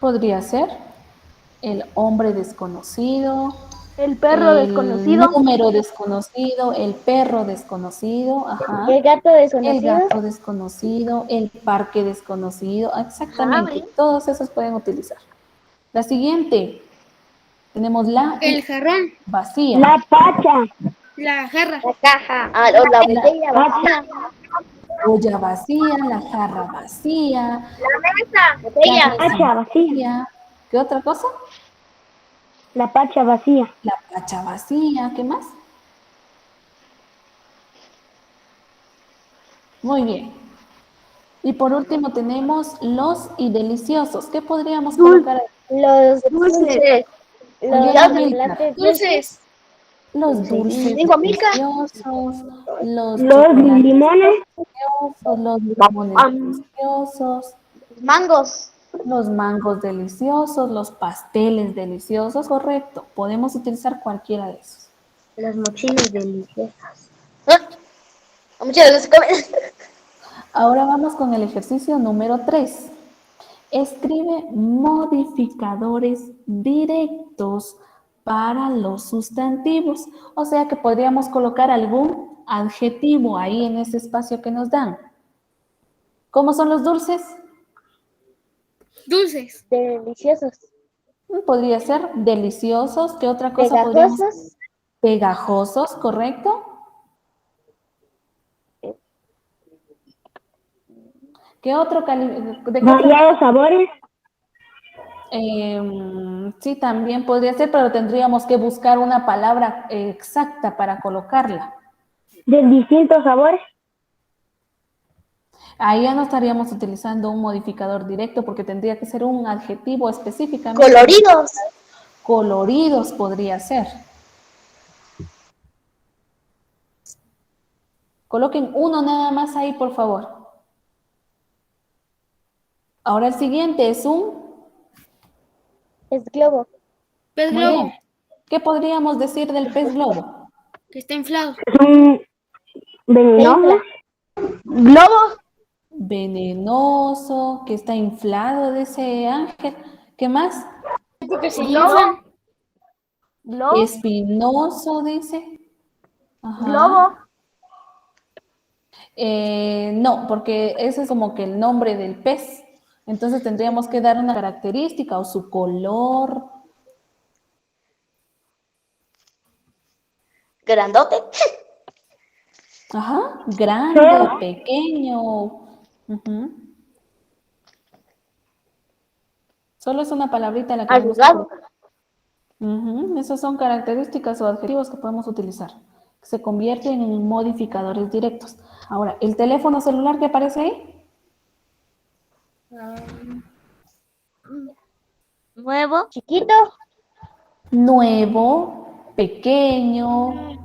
Podría ser el hombre desconocido, El perro desconocido. el número desconocido, el perro desconocido, ajá. El gato El desconocido. gato desconocido, el parque desconocido, exactamente. Todos esos pueden utilizar. La siguiente, tenemos la El jarrón. vacía. La pacha. La jarra. La caja. O la botella vacía. Olla vacía, la jarra vacía, Botella. la mesa vacía. ¿Qué otra cosa? La pacha vacía. La pacha vacía, ¿qué más? Muy bien. Y por último tenemos los y deliciosos. ¿Qué podríamos colocar ahí? Los dulces. Muy bien, Los Amilcar. chocolates Dulces. Los dulces Digo, Milka. deliciosos, los Los chocolates limones. deliciosos, los limones deliciosos, Mangos. Los mangos deliciosos, los pasteles deliciosos, correcto. Podemos utilizar cualquiera de esos. Las mochilas deliciosas. Muchas veces comen. Ahora vamos con el ejercicio número 3. Escribe modificadores directos para los sustantivos. O sea que podríamos colocar algún adjetivo ahí en ese espacio que nos dan. ¿Cómo son los dulces? Dulces. Deliciosos. Podría ser deliciosos. ¿Qué otra cosa podríamos? Pegajosos. Pegajosos, ¿correcto? ¿Qué otro Variados sabores. Sí, también podría ser, pero tendríamos que buscar una palabra exacta para colocarla. De distintos sabores. Ahí ya no estaríamos utilizando un modificador directo porque tendría que ser un adjetivo específicamente. Coloridos. Coloridos podría ser. Coloquen uno nada más ahí, por favor. Ahora el siguiente es un... Es globo. Pez Muy globo. bien. ¿Qué podríamos decir del pez globo? Que está inflado. Venenoso. Globo. Venenoso, que está inflado, de ese Ángel. ¿Qué más? Porque se inflan. Globo. Espinoso, dice. Ajá. Globo. No, porque ese es como que el nombre del pez. Entonces tendríamos que dar una característica o su color. Grandote. Ajá, grande, pequeño. Ujú. Solo es una palabrita la que vamos a Arrugado. colocar. Esas son características o adjetivos que podemos utilizar. Se convierten en modificadores directos. Ahora, ¿el teléfono celular que aparece ahí? Nuevo. Chiquito. Nuevo, pequeño,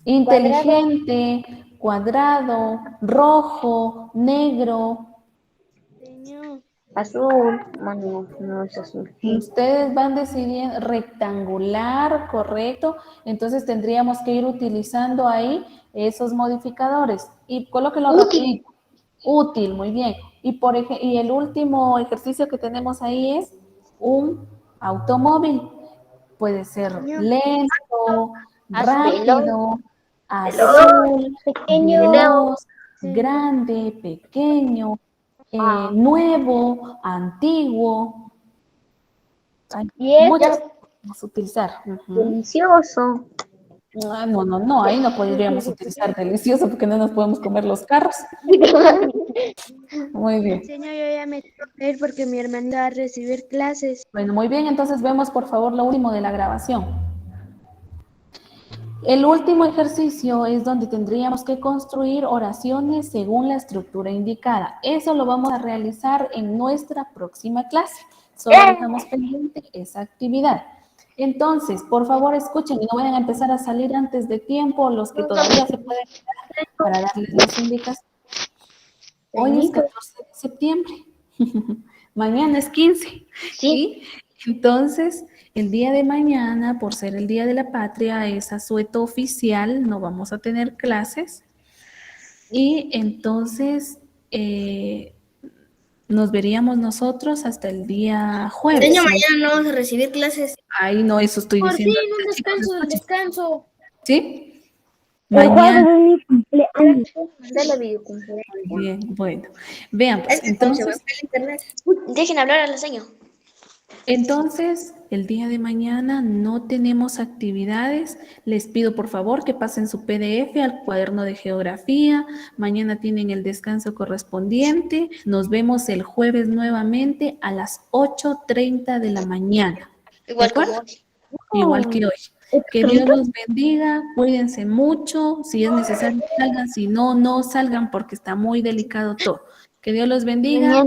inteligente, cuadrado, rojo, negro. Azul. Bueno, no es azul. Ustedes van decidiendo rectangular, correcto. Entonces tendríamos que ir utilizando ahí esos modificadores. Y colóquenlo rapidito. Útil, muy bien. Y el último ejercicio que tenemos ahí es un automóvil. Puede ser lento, rápido, azul, Pequeño. veloz, grande, pequeño, nuevo, antiguo. Hay muchas que podemos utilizar. Delicioso. No, ahí no podríamos utilizar delicioso porque no nos podemos comer los carros. Muy bien. Señor, yo ya me tengo que ir porque mi hermana va a recibir clases. Bueno, muy bien, entonces vemos por favor lo último de la grabación. El último ejercicio es donde tendríamos que construir oraciones según la estructura indicada. Eso lo vamos a realizar en nuestra próxima clase. Solo dejamos pendiente esa actividad. Entonces, por favor, escuchen y no vayan a empezar a salir antes de tiempo los que todavía se pueden quedar para darles las indicaciones. Hoy es 14 de septiembre. Mañana es 15. Sí. Entonces, el día de mañana, por ser el Día de la Patria, es asueto oficial, no vamos a tener clases. Y entonces, nos veríamos nosotros hasta el día jueves. Señor, mañana no vamos a recibir clases. Ay, no, eso estoy Por fin, diciendo. un descanso del descanso. ¿Sí? El Mañana. jueves es mi cumpleaños. Bien, bueno. Vean, pues, entonces, Dejen hablar a la señora. entonces, el día de mañana no tenemos actividades. Les pido por favor que pasen su PDF al cuaderno de geografía. Mañana tienen el descanso correspondiente. Nos vemos el jueves nuevamente a las 8:30 de la mañana. Igual ¿De como acuerdo? hoy. Igual que hoy. Que Dios los bendiga, cuídense mucho. Si es necesario, salgan. Si no, no salgan porque está muy delicado todo. Que Dios los bendiga.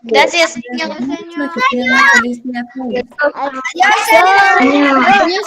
Gracias, señor. Mucho y que tengan un feliz día a todos. Adiós, señor. Adiós.